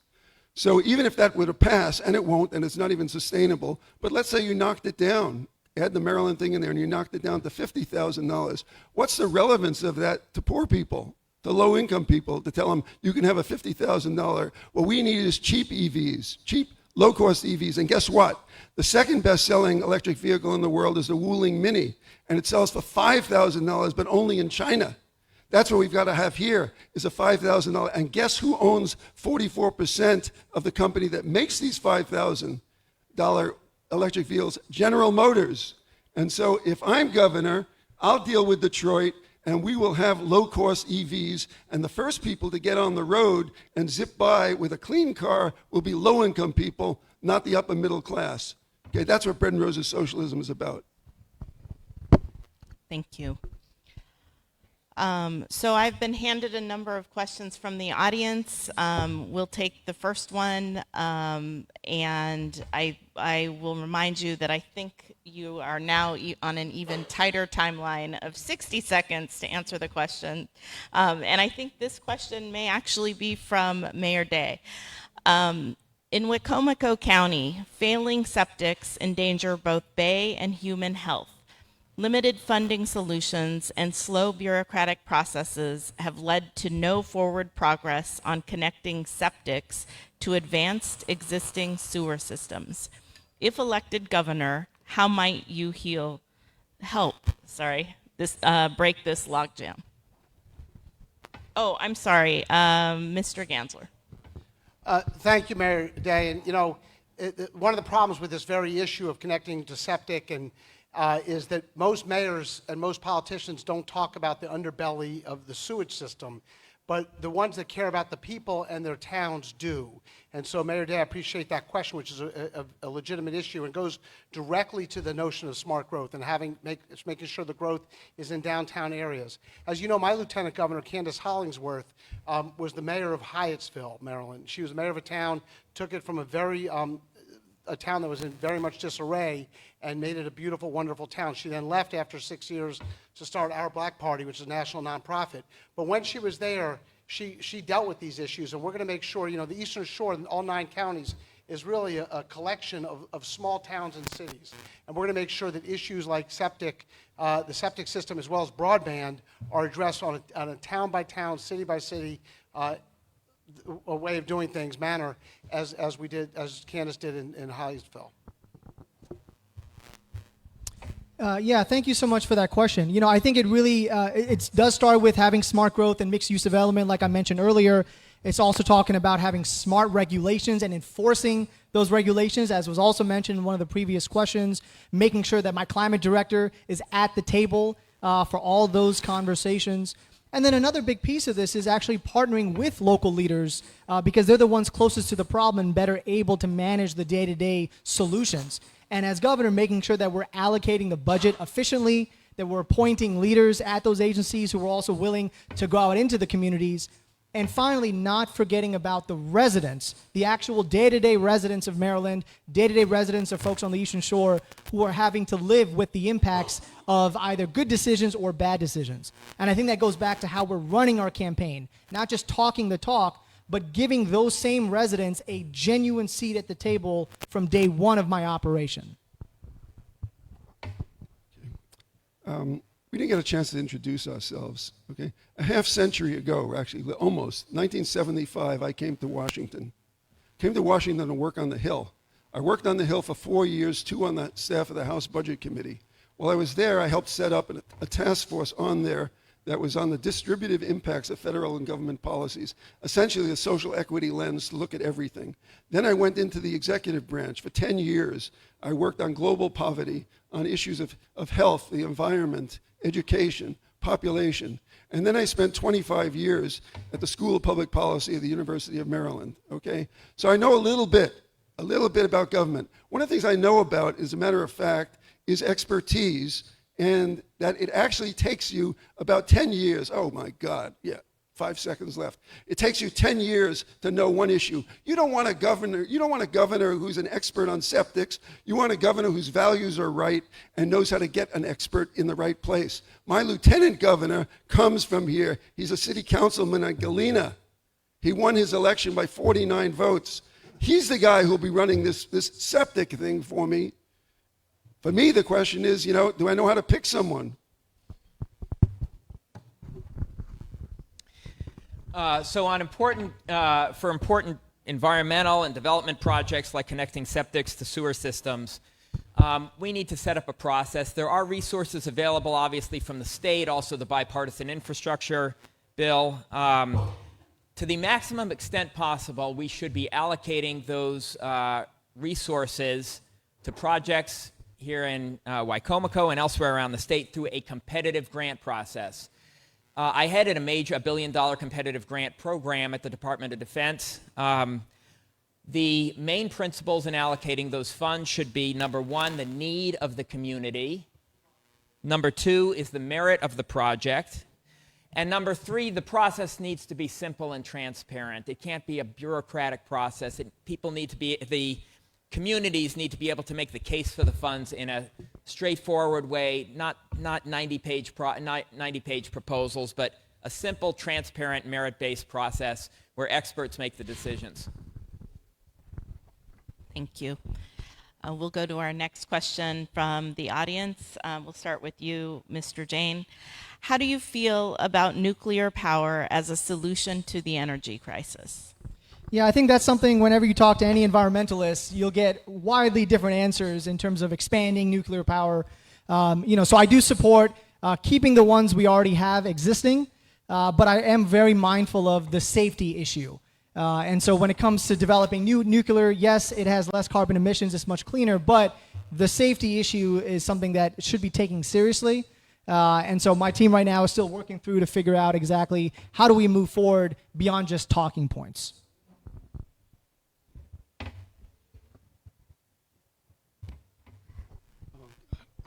So even if that were to pass, and it won't, and it's not even sustainable, but let's say you knocked it down, add the Maryland thing in there, and you knocked it down to $50,000. What's the relevance of that to poor people, to low-income people, to tell them you can have a $50,000? What we need is cheap EVs, cheap, low-cost EVs. And guess what? The second best-selling electric vehicle in the world is the Wuling Mini, and it sells for $5,000, but only in China. That's what we've got to have here, is a $5,000. And guess who owns 44% of the company that makes these $5,000 electric vehicles? General Motors. And so if I'm governor, I'll deal with Detroit, and we will have low-cost EVs. And the first people to get on the road and zip by with a clean car will be low-income people, not the upper middle class. Okay, that's what Bread and Roses socialism is about. Thank you. So I've been handed a number of questions from the audience. We'll take the first one, and I will remind you that I think you are now on an even tighter timeline of 60 seconds to answer the question. And I think this question may actually be from Mayor Day. In Wicomico County, failing septics endanger both bay and human health. Limited funding solutions and slow bureaucratic processes have led to no forward progress on connecting septics to advanced existing sewer systems. If elected governor, how might you break this logjam? Oh, I'm sorry, Mr. Gansler. Thank you, Mayor Day. And one of the problems with this very issue of connecting to septic is that most mayors and most politicians don't talk about the underbelly of the sewage system, but the ones that care about the people and their towns do. And so, Mayor Day, I appreciate that question, which is a legitimate issue and goes directly to the notion of smart growth and making sure the growth is in downtown areas. As you know, my Lieutenant Governor, Candace Hollingsworth, was the mayor of Hyattsville, Maryland. She was the mayor of a town, took it from a town that was in very much disarray and made it a beautiful, wonderful town. She then left after 6 years to start Our Black Party, which is a national nonprofit. But when she was there, she dealt with these issues, and we're going to make sure, the Eastern Shore in all 9 counties is really a collection of small towns and cities. And we're going to make sure that issues like the septic system as well as broadband are addressed on a town-by-town, city-by-city a way of doing things manner as Candace did in Hyattsville. Thank you so much for that question. I think it really it does start with having smart growth and mixed-use development, like I mentioned earlier. It's also talking about having smart regulations and enforcing those regulations, as was also mentioned in one of the previous questions, making sure that my climate director is at the table for all those conversations. And then another big piece of this is actually partnering with local leaders because they're the ones closest to the problem and better able to manage the day-to-day solutions. And as governor, making sure that we're allocating the budget efficiently, that we're appointing leaders at those agencies who are also willing to go out into the communities. And finally, not forgetting about the residents, the actual day-to-day residents of Maryland, day-to-day residents of folks on the Eastern Shore who are having to live with the impacts of either good decisions or bad decisions. And I think that goes back to how we're running our campaign, not just talking the talk, but giving those same residents a genuine seat at the table from day one of my operation. We didn't get a chance to introduce ourselves, okay? A half century ago, actually, almost, 1975, I came to Washington. Came to Washington to work on the Hill. I worked on the Hill for 4 years, 2 on the staff of the House Budget Committee. While I was there, I helped set up a task force on there that was on the distributive impacts of federal and government policies, essentially a social equity lens to look at everything. Then I went into the executive branch. For 10 years, I worked on global poverty, on issues of health, the environment, education, population. And then I spent 25 years at the School of Public Policy at the University of Maryland, okay? So I know a little bit about government. One of the things I know about, as a matter of fact, is expertise, and that it actually takes you about 10 years. Oh my God, 5 seconds left. It takes you 10 years to know one issue. You don't want a governor who's an expert on septics. You want a governor whose values are right and knows how to get an expert in the right place. My lieutenant governor comes from here. He's a city councilman at Galena. He won his election by 49 votes. He's the guy who'll be running this septic thing for me. For me, the question is, do I know how to pick someone? For important environmental and development projects like connecting septics to sewer systems, we need to set up a process. There are resources available, obviously, from the state, also the bipartisan infrastructure bill. To the maximum extent possible, we should be allocating those resources to projects here in Wicomico and elsewhere around the state through a competitive grant process. I headed a $1 billion competitive grant program at the Department of Defense. The main principles in allocating those funds should be, number one, the need of the community. Number two is the merit of the project. And number three, the process needs to be simple and transparent. It can't be a bureaucratic process. The communities need to be able to make the case for the funds in a straightforward way, not 90-page proposals, but a simple, transparent, merit-based process where experts make the decisions. Thank you. We'll go to our next question from the audience. We'll start with you, Mr. Jain. How do you feel about nuclear power as a solution to the energy crisis? Yeah, I think that's something whenever you talk to any environmentalists, you'll get widely different answers in terms of expanding nuclear power. So I do support keeping the ones we already have existing, but I am very mindful of the safety issue. And so when it comes to developing new nuclear, yes, it has less carbon emissions, it's much cleaner, but the safety issue is something that should be taken seriously. And so my team right now is still working through to figure out exactly how do we move forward beyond just talking points.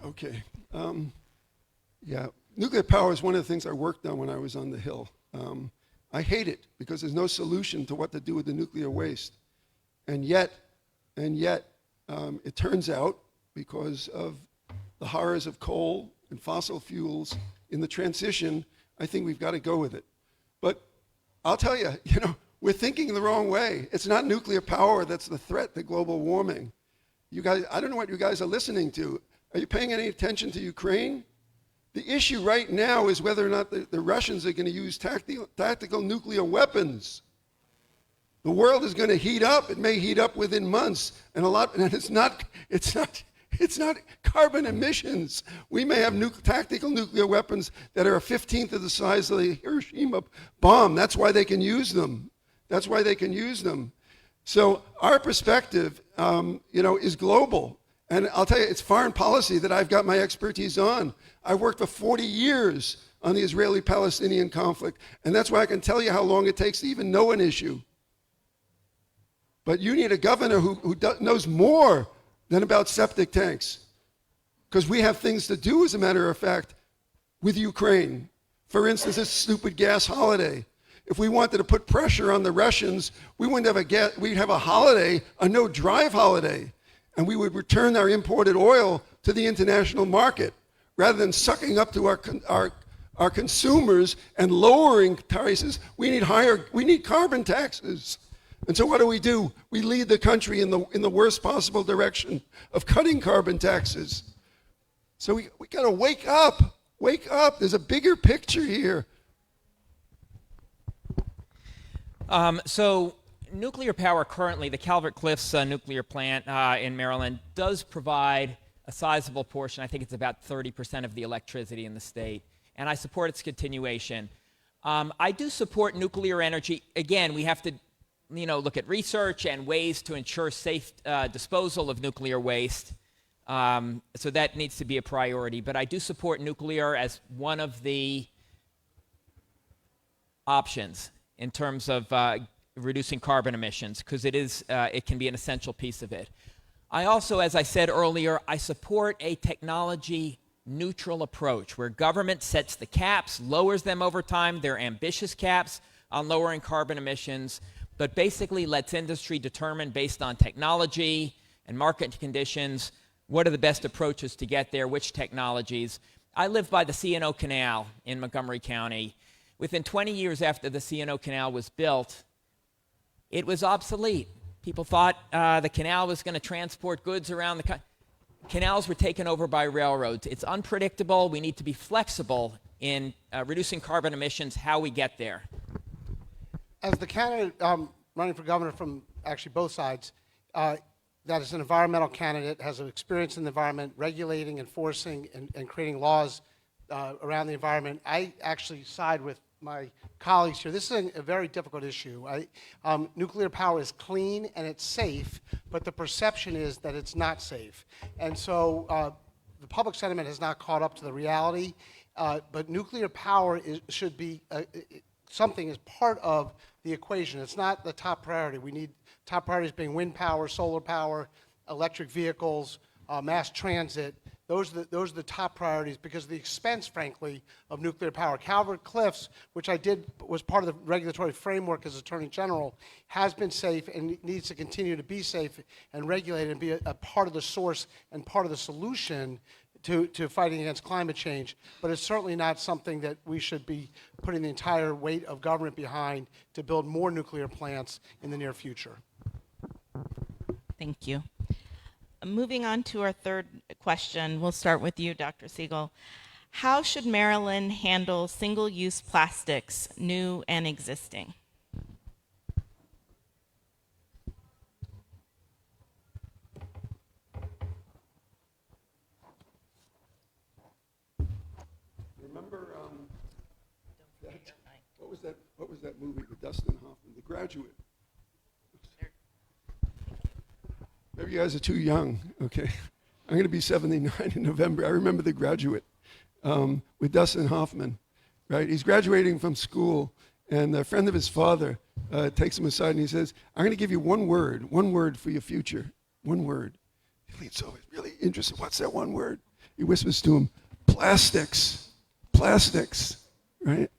Okay. Yeah, nuclear power is one of the things I worked on when I was on the Hill. I hate it because there's no solution to what to do with the nuclear waste. And yet, it turns out, because of the horrors of coal and fossil fuels in the transition, I think we've got to go with it. But I'll tell you, we're thinking the wrong way. It's not nuclear power that's the threat to global warming. You guys, I don't know what you guys are listening to. Are you paying any attention to Ukraine? The issue right now is whether or not the Russians are going to use tactical nuclear weapons. The world is going to heat up. It may heat up within months, and it's not carbon emissions. We may have tactical nuclear weapons that are a 15th of the size of the Hiroshima bomb. That's why they can use them. So our perspective, is global. And I'll tell you, it's foreign policy that I've got my expertise on. I've worked for 40 years on the Israeli-Palestinian conflict, and that's why I can tell you how long it takes to even know an issue. But you need a governor who knows more than about septic tanks, because we have things to do, as a matter of fact, with Ukraine. For instance, this stupid gas holiday. If we wanted to put pressure on the Russians, we'd have a holiday, a no-drive holiday. And we would return our imported oil to the international market rather than sucking up to our consumers and lowering prices. We need carbon taxes. And so what do? We lead the country in the worst possible direction of cutting carbon taxes. So we got to wake up. Wake up. There's a bigger picture here. Nuclear power currently, the Calvert Cliffs nuclear plant in Maryland, does provide a sizable portion. I think it's about 30% of the electricity in the state, and I support its continuation. I do support nuclear energy. Again, we have to look at research and ways to ensure safe disposal of nuclear waste. So that needs to be a priority. But I do support nuclear as one of the options in terms of reducing carbon emissions, because it can be an essential piece of it. I also, as I said earlier, I support a technology neutral approach where government sets the caps, lowers them over time. They're ambitious caps on lowering carbon emissions, but basically lets industry determine based on technology and market conditions what are the best approaches to get there, which technologies. I live by the C&O Canal in Montgomery County. Within 20 years after the C&O Canal was built, it was obsolete. People thought the canal was going to transport goods around the country. Canals were taken over by railroads. It's unpredictable. We need to be flexible in reducing carbon emissions, how we get there. As the candidate running for governor from actually both sides, that is an environmental candidate, has experience in the environment, regulating, enforcing, and creating laws around the environment, I actually side with my colleagues here. This is a very difficult issue. Nuclear power is clean and it's safe, but the perception is that it's not safe. And so the public sentiment has not caught up to the reality, but nuclear power should be something as part of the equation. It's not the top priority. We need top priorities being wind power, solar power, electric vehicles, mass transit. Those are the top priorities because of the expense, frankly, of nuclear power. Calvert Cliffs, which was part of the regulatory framework as Attorney General, has been safe and needs to continue to be safe and regulated and be a part of the source and part of the solution to fighting against climate change. But it's certainly not something that we should be putting the entire weight of government behind to build more nuclear plants in the near future. Thank you. moving on to our third question, we'll start with you, Dr. Siegel. How should Maryland handle single-use plastics, new and existing? Remember what was that movie with Dustin Hoffman, The Graduate? Maybe you guys are too young. Okay, I'm going to be 79 in November. I remember The Graduate with Dustin Hoffman. Right, he's graduating from school, and a friend of his father takes him aside and he says, "I'm going to give you one word for your future. One word." He leans over, really interested. What's that one word? He whispers to him, "Plastics. Plastics." Right?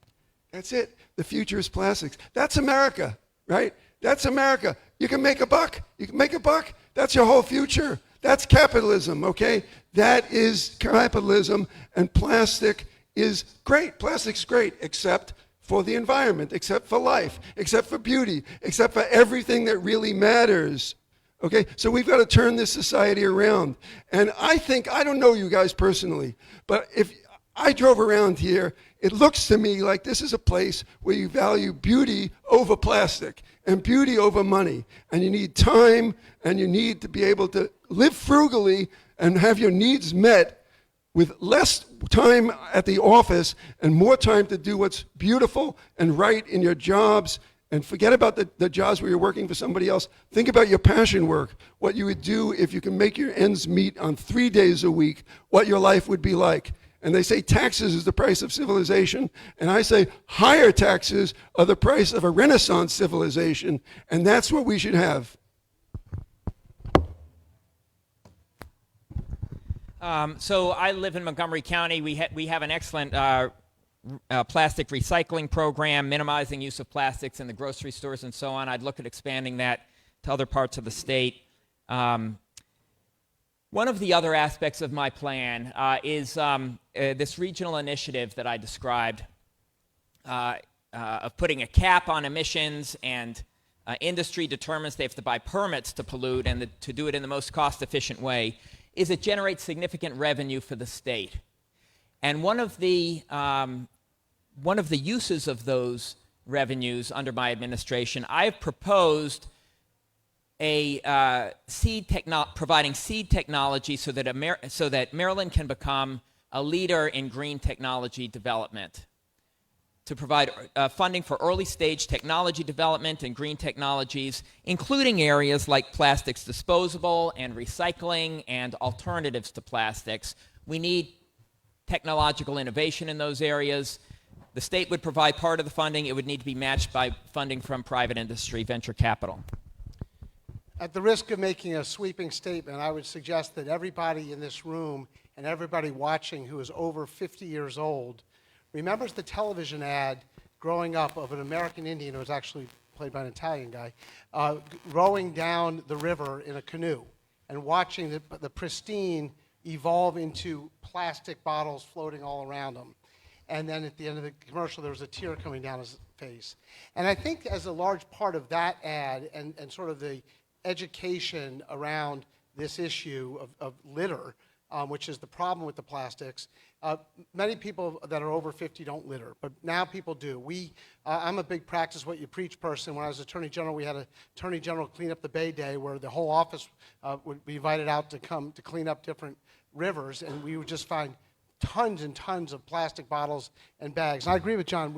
That's it. The future is plastics. That's America, right? That's America. You can make a buck. You can make a buck. That's your whole future. That's capitalism, okay? That is capitalism, and plastic is great. Plastic's great, except for the environment, except for life, except for beauty, except for everything that really matters. Okay, so we've got to turn this society around. And I don't know you guys personally, but if I drove around here, it looks to me like this is a place where you value beauty over plastic and beauty over money. And you need time, and you need to be able to live frugally and have your needs met with less time at the office and more time to do what's beautiful and right in your jobs. And forget about the jobs where you're working for somebody else. Think about your passion work, what you would do if you can make your ends meet on 3 days a week, what your life would be like. And they say taxes is the price of civilization. And I say higher taxes are the price of a Renaissance civilization. And that's what we should have. So I live in Montgomery County. We have an excellent plastic recycling program, minimizing use of plastics in the grocery stores and so on. I'd look at expanding that to other parts of the state. One of the other aspects of my plan is this regional initiative that I described of putting a cap on emissions, and industry determines they have to buy permits to pollute, and to do it in the most cost-efficient way, is it generates significant revenue for the state. And one of the uses of those revenues under my administration, I've proposed providing seed technology so that Maryland can become a leader in green technology development, to provide funding for early stage technology development and green technologies, including areas like plastics disposable and recycling and alternatives to plastics. We need technological innovation in those areas. The state would provide part of the funding. It would need to be matched by funding from private industry, venture capital. At the risk of making a sweeping statement, I would suggest that everybody in this room and everybody watching who is over 50 years old remembers the television ad growing up of an American Indian who was actually played by an Italian guy, rowing down the river in a canoe and watching the pristine evolve into plastic bottles floating all around him. And then at the end of the commercial, there was a tear coming down his face. And I think as a large part of that ad and sort of the education around this issue of litter, which is the problem with the plastics, many people that are over 50 don't litter, but now people do. I'm a big practice what you preach person. When I was Attorney General, we had an Attorney General Clean Up the Bay Day where the whole office would be invited out to come to clean up different rivers, and we would just find tons and tons of plastic bottles and bags. And I agree with John.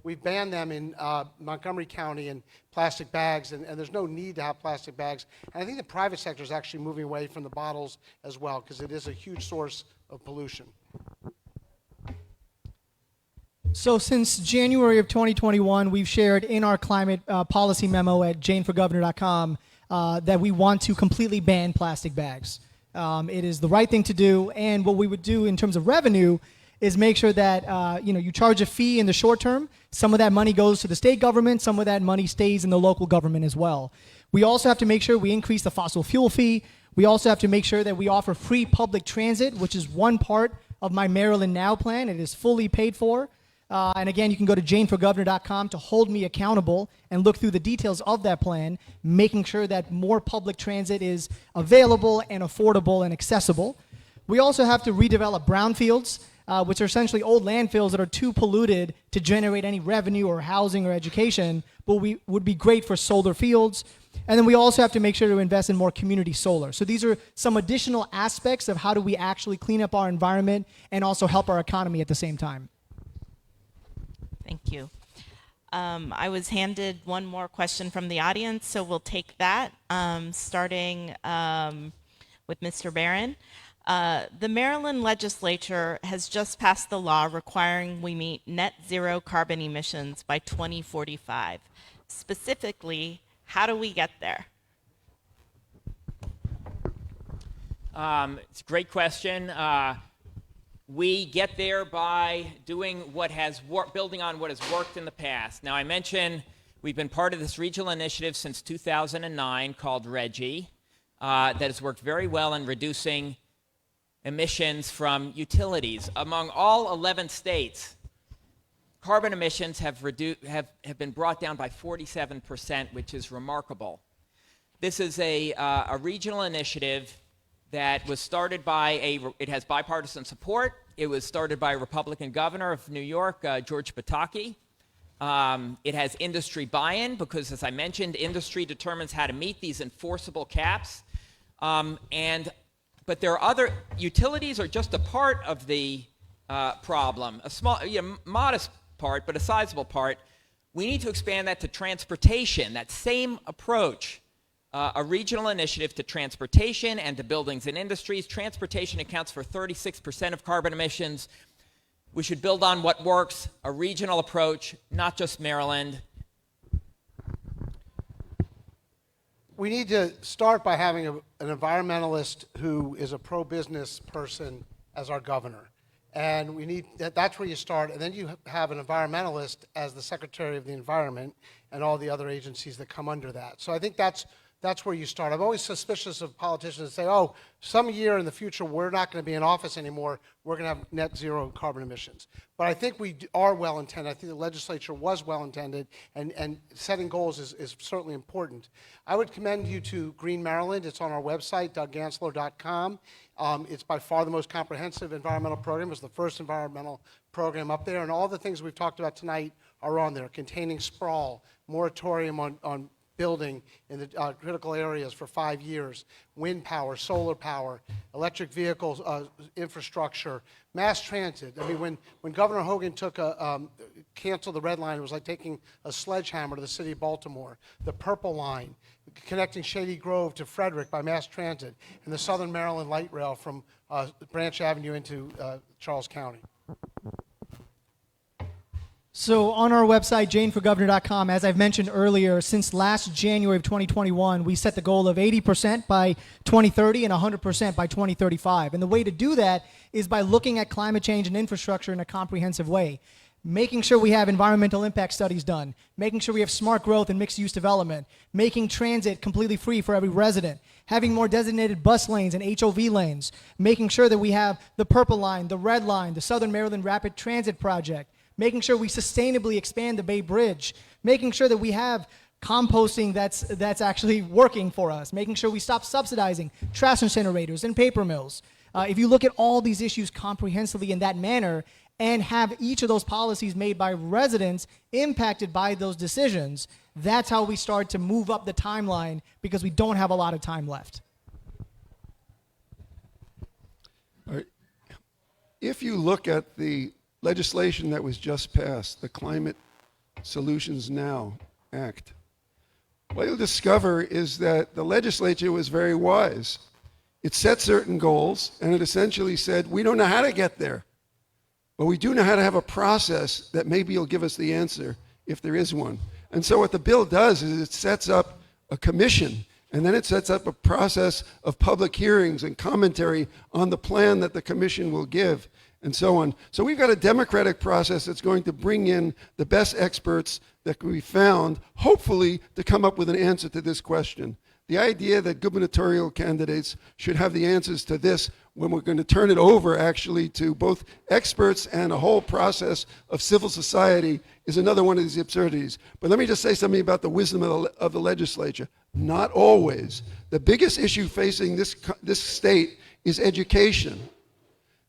We've banned them in Montgomery County in plastic bags, and there's no need to have plastic bags. And I think the private sector is actually moving away from the bottles as well, because it is a huge source of pollution. So since January of 2021, we've shared in our climate policy memo at janeforgovernor.com that we want to completely ban plastic bags. It is the right thing to do, and what we would do in terms of revenue is make sure that you charge a fee in the short term. Some of that money goes to the state government. Some of that money stays in the local government as well. We also have to make sure we increase the fossil fuel fee. We also have to make sure that we offer free public transit, which is one part of my Maryland Now plan. It is fully paid for. And again, you can go to janeforgovernor.com to hold me accountable and look through the details of that plan, making sure that more public transit is available and affordable and accessible. We also have to redevelop brownfields, which are essentially old landfills that are too polluted to generate any revenue or housing or education, but would be great for solar fields. And then we also have to make sure to invest in more community solar. So these are some additional aspects of how do we actually clean up our environment and also help our economy at the same time. Thank you. I was handed one more question from the audience, so we'll take that, starting with Mr. Barron. The Maryland legislature has just passed the law requiring we meet net zero carbon emissions by 2045. Specifically, how do we get there? It's a great question. We get there by doing building on what has worked in the past. Now, I mentioned we've been part of this regional initiative since 2009 called RGGI that has worked very well in reducing emissions from utilities. Among all 11 states, carbon emissions have been brought down by 47%, which is remarkable. This is a regional initiative that was started by it has bipartisan support. It was started by a Republican governor of New York, George Pataki. It has industry buy-in because, as I mentioned, industry determines how to meet these enforceable caps. But there are other utilities are just a part of the problem, a small, modest part, but a sizable part. We need to expand that to transportation, that same approach, a regional initiative to transportation and to buildings and industries. Transportation accounts for 36% of carbon emissions. We should build on what works, a regional approach, not just Maryland. We need to start by having an environmentalist who is a pro-business person as our governor. And we need that's where you start. And then you have an environmentalist as the Secretary of the Environment and all the other agencies that come under that. So I think that's where you start. I'm always suspicious of politicians that say, oh, some year in the future we're not going to be in office anymore. We're going to have net zero carbon emissions. But I think we are well intended. I think the legislature was well intended, and setting goals is certainly important. I would commend you to Green Maryland. It's on our website, douggansler.com. It's by far the most comprehensive environmental program. It was the first environmental program up there, and all the things we've talked about tonight are on there, containing sprawl, moratorium on building in the critical areas for 5 years, wind power, solar power, electric vehicles, infrastructure, mass transit. I mean, when Governor Hogan canceled the red line, it was like taking a sledgehammer to the city of Baltimore. The Purple Line, connecting Shady Grove to Frederick by mass transit, and the Southern Maryland Light Rail from Branch Avenue into Charles County. So on our website, janeforgovernor.com, as I've mentioned earlier, since last January of 2021, we set the goal of 80% by 2030 and 100% by 2035. And the way to do that is by looking at climate change and infrastructure in a comprehensive way, making sure we have environmental impact studies done, making sure we have smart growth and mixed-use development, making transit completely free for every resident, having more designated bus lanes and HOV lanes, making sure that we have the Purple Line, the Red Line, the Southern Maryland Rapid Transit Project, making sure we sustainably expand the Bay Bridge, making sure that we have composting that's actually working for us, making sure we stop subsidizing trash incinerators and paper mills. If you look at all these issues comprehensively in that manner and have each of those policies made by residents impacted by those decisions, that's how we start to move up the timeline, because we don't have a lot of time left. All right. If you look at the legislation that was just passed, the Climate Solutions Now Act, what you'll discover is that the legislature was very wise. It set certain goals, and it essentially said, we don't know how to get there, but we do know how to have a process that maybe will give us the answer if there is one. And so what the bill does is it sets up a commission, and then it sets up a process of public hearings and commentary on the plan that the commission will give, and so on. So we've got a democratic process that's going to bring in the best experts that can be found, hopefully, to come up with an answer to this question. The idea that gubernatorial candidates should have the answers to this when we're going to turn it over actually to both experts and a whole process of civil society is another one of these absurdities. But let me just say something about the wisdom of the legislature. Not always. The biggest issue facing this state is education.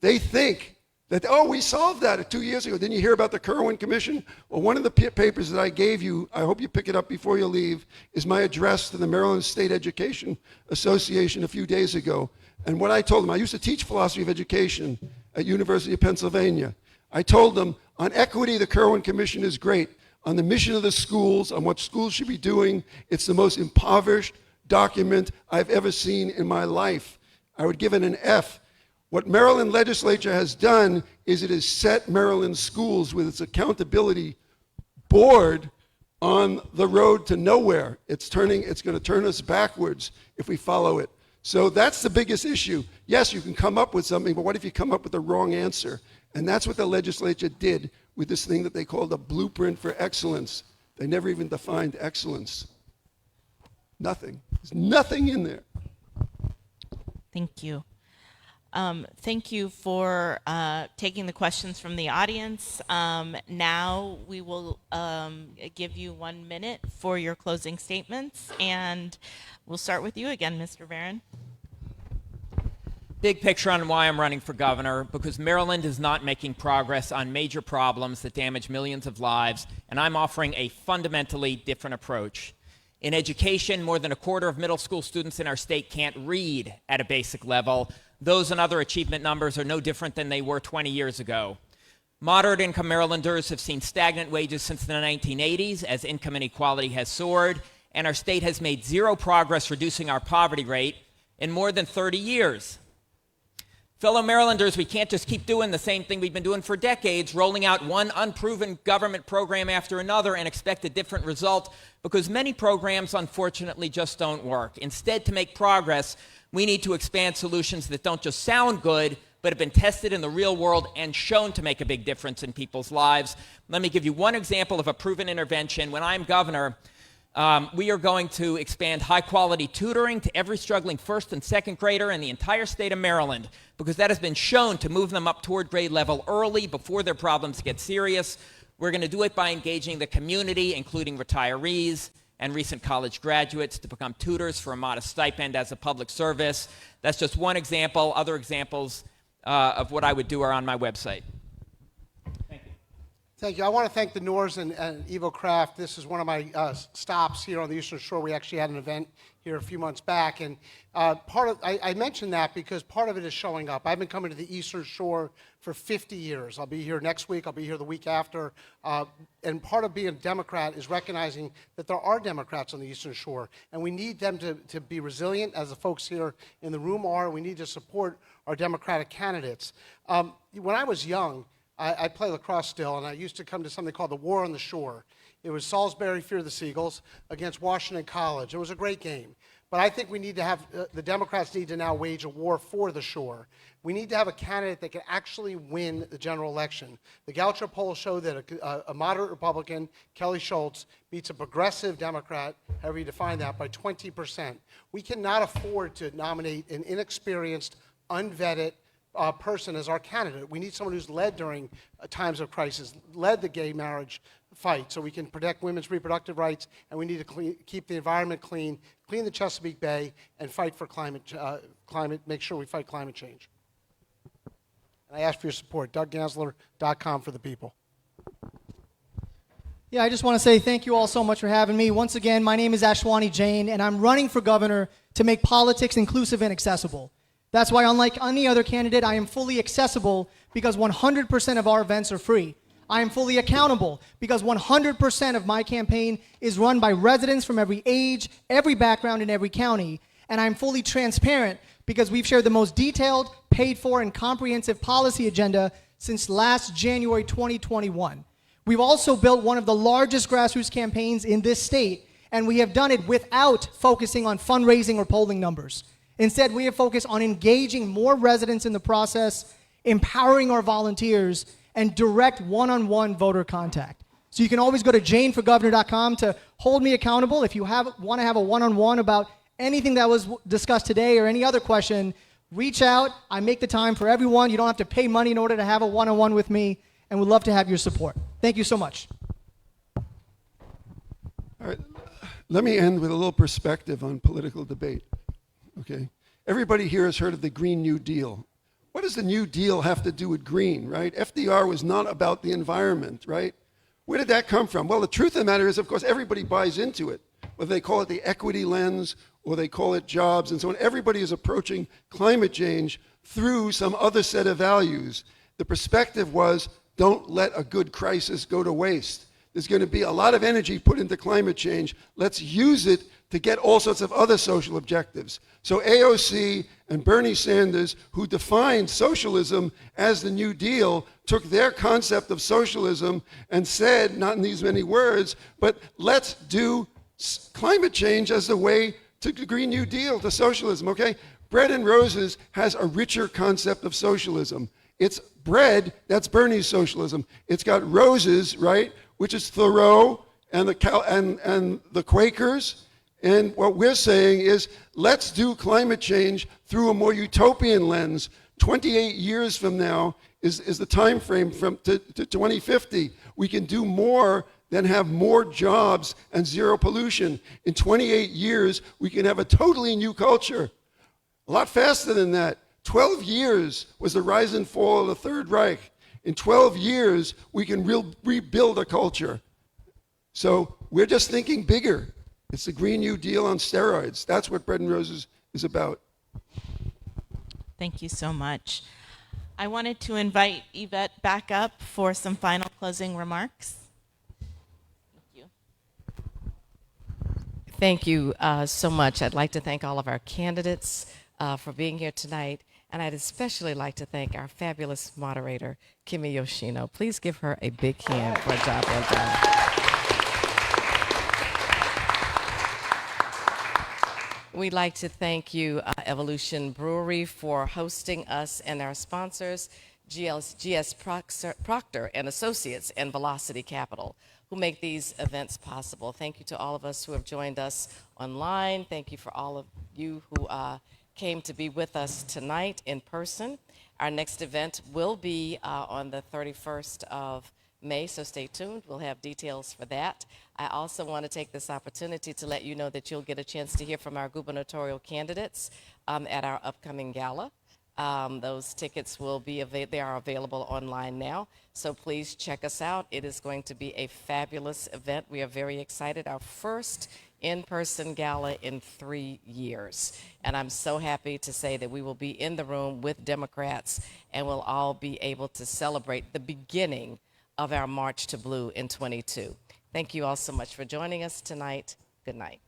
They think that, oh, we solved that 2 years ago. Didn't you hear about the Kerwin Commission? Well, one of the papers that I gave you, I hope you pick it up before you leave, is my address to the Maryland State Education Association a few days ago. And what I told them, I used to teach philosophy of education at University of Pennsylvania. I told them, on equity, the Kerwin Commission is great. On the mission of the schools, on what schools should be doing, it's the most impoverished document I've ever seen in my life. I would give it an F. What Maryland legislature has done is it has set Maryland schools with its accountability board on the road to nowhere. It's going to turn us backwards if we follow it. So that's the biggest issue. Yes, you can come up with something, but what if you come up with the wrong answer? And that's what the legislature did with this thing that they called a blueprint for excellence. They never even defined excellence. Nothing. There's nothing in there. Thank you. Thank you for taking the questions from the audience. Now we will give you 1 minute for your closing statements, and we'll start with you again, Mr. Barron. Big picture on why I'm running for governor, because Maryland is not making progress on major problems that damage millions of lives, and I'm offering a fundamentally different approach. In education, more than a quarter of middle school students in our state can't read at a basic level. Those and other achievement numbers are no different than they were 20 years ago. Moderate income Marylanders have seen stagnant wages since the 1980s as income inequality has soared, and our state has made zero progress reducing our poverty rate in more than 30 years. Fellow Marylanders, we can't just keep doing the same thing we've been doing for decades, rolling out one unproven government program after another and expect a different result, because many programs, unfortunately, just don't work. Instead, to make progress, we need to expand solutions that don't just sound good, but have been tested in the real world and shown to make a big difference in people's lives. Let me give you one example of a proven intervention. When I'm governor, we are going to expand high-quality tutoring to every struggling first and second grader in the entire state of Maryland, because that has been shown to move them up toward grade level early before their problems get serious. We're going to do it by engaging the community, including retirees and recent college graduates, to become tutors for a modest stipend as a public service. That's just one example. Other examples of what I would do are on my website. Thank you. I want to thank the Norrs and Evo Craft. This is one of my stops here on the Eastern Shore. We actually had an event here a few months back, and I mentioned that because part of it is showing up. I've been coming to the Eastern Shore for 50 years. I'll be here next week. I'll be here the week after. And part of being a Democrat is recognizing that there are Democrats on the Eastern Shore, and we need them to be resilient, as the folks here in the room are. We need to support our Democratic candidates. When I was young, I play lacrosse still, and I used to come to something called the War on the Shore. It was Salisbury, Fear the Seagulls, against Washington College. It was a great game. But I think we need to have, the Democrats need to now wage a war for the shore. We need to have a candidate that can actually win the general election. The Gansler poll showed that a moderate Republican, Kelly Schultz, beats a progressive Democrat, however you define that, by 20%. We cannot afford to nominate an inexperienced, unvetted, person as our candidate. We need someone who's led during times of crisis, led the gay marriage fight so we can protect women's reproductive rights, and we need to keep the environment clean, clean the Chesapeake Bay, and fight for make sure we fight climate change. And I ask for your support, DougGansler.com for the people. Yeah, I just want to say thank you all so much for having me. Once again, my name is Ashwani Jain, and I'm running for governor to make politics inclusive and accessible. That's why, unlike any other candidate, I am fully accessible because 100% of our events are free. I am fully accountable because 100% of my campaign is run by residents from every age, every background, in every county. And I'm fully transparent because we've shared the most detailed, paid for, and comprehensive policy agenda since last January 2021. We've also built one of the largest grassroots campaigns in this state, and we have done it without focusing on fundraising or polling numbers. Instead, we have focused on engaging more residents in the process, empowering our volunteers, and direct one-on-one voter contact. So you can always go to janeforgovernor.com to hold me accountable. If you want to have a one-on-one about anything that was discussed today or any other question, reach out. I make the time for everyone. You don't have to pay money in order to have a one-on-one with me, and we'd love to have your support. Thank you so much. All right. Let me end with a little perspective on political debate. Okay. Everybody here has heard of the Green New Deal. What does the New Deal have to do with green, right? FDR was not about the environment, right? Where did that come from? Well, the truth of the matter is, of course, everybody buys into it. Whether they call it the equity lens or they call it jobs and so on, everybody is approaching climate change through some other set of values. The perspective was, don't let a good crisis go to waste. There's going to be a lot of energy put into climate change. Let's use it to get all sorts of other social objectives. So AOC and Bernie Sanders, who defined socialism as the New Deal, took their concept of socialism and said, not in these many words, but let's do climate change as the way to the Green New Deal, to socialism, okay? Bread and Roses has a richer concept of socialism. It's bread, that's Bernie's socialism. It's got roses, right, which is Thoreau and the Quakers. And what we're saying is, let's do climate change through a more utopian lens. 28 years from now is the time frame to 2050. We can do more than have more jobs and zero pollution. In 28 years, we can have a totally new culture. A lot faster than that. 12 years was the rise and fall of the Third Reich. In 12 years, we can rebuild a culture. So we're just thinking bigger. It's the Green New Deal on steroids. That's what Bread and Roses is about. Thank you so much. I wanted to invite Yvette back up for some final closing remarks. Thank you. Thank you so much. I'd like to thank all of our candidates for being here tonight, and I'd especially like to thank our fabulous moderator, Kimi Yoshino. Please give her a big hand for a job well done. We'd like to thank you, Evolution Brewery, for hosting us, and our sponsors, GS Proctor and Associates and Velocity Capital, who make these events possible. Thank you to all of us who have joined us online. Thank you for all of you who came to be with us tonight in person. Our next event will be on the 31st of May, so stay tuned. We'll have details for that. I also want to take this opportunity to let you know that you'll get a chance to hear from our gubernatorial candidates at our upcoming gala. Those tickets will be they are available online now, so please check us out. It is going to be a fabulous event. We are very excited. Our first in-person gala in 3 years. And I'm so happy to say that we will be in the room with Democrats, and we'll all be able to celebrate the beginning of our March to Blue in 22. Thank you all so much for joining us tonight. Good night.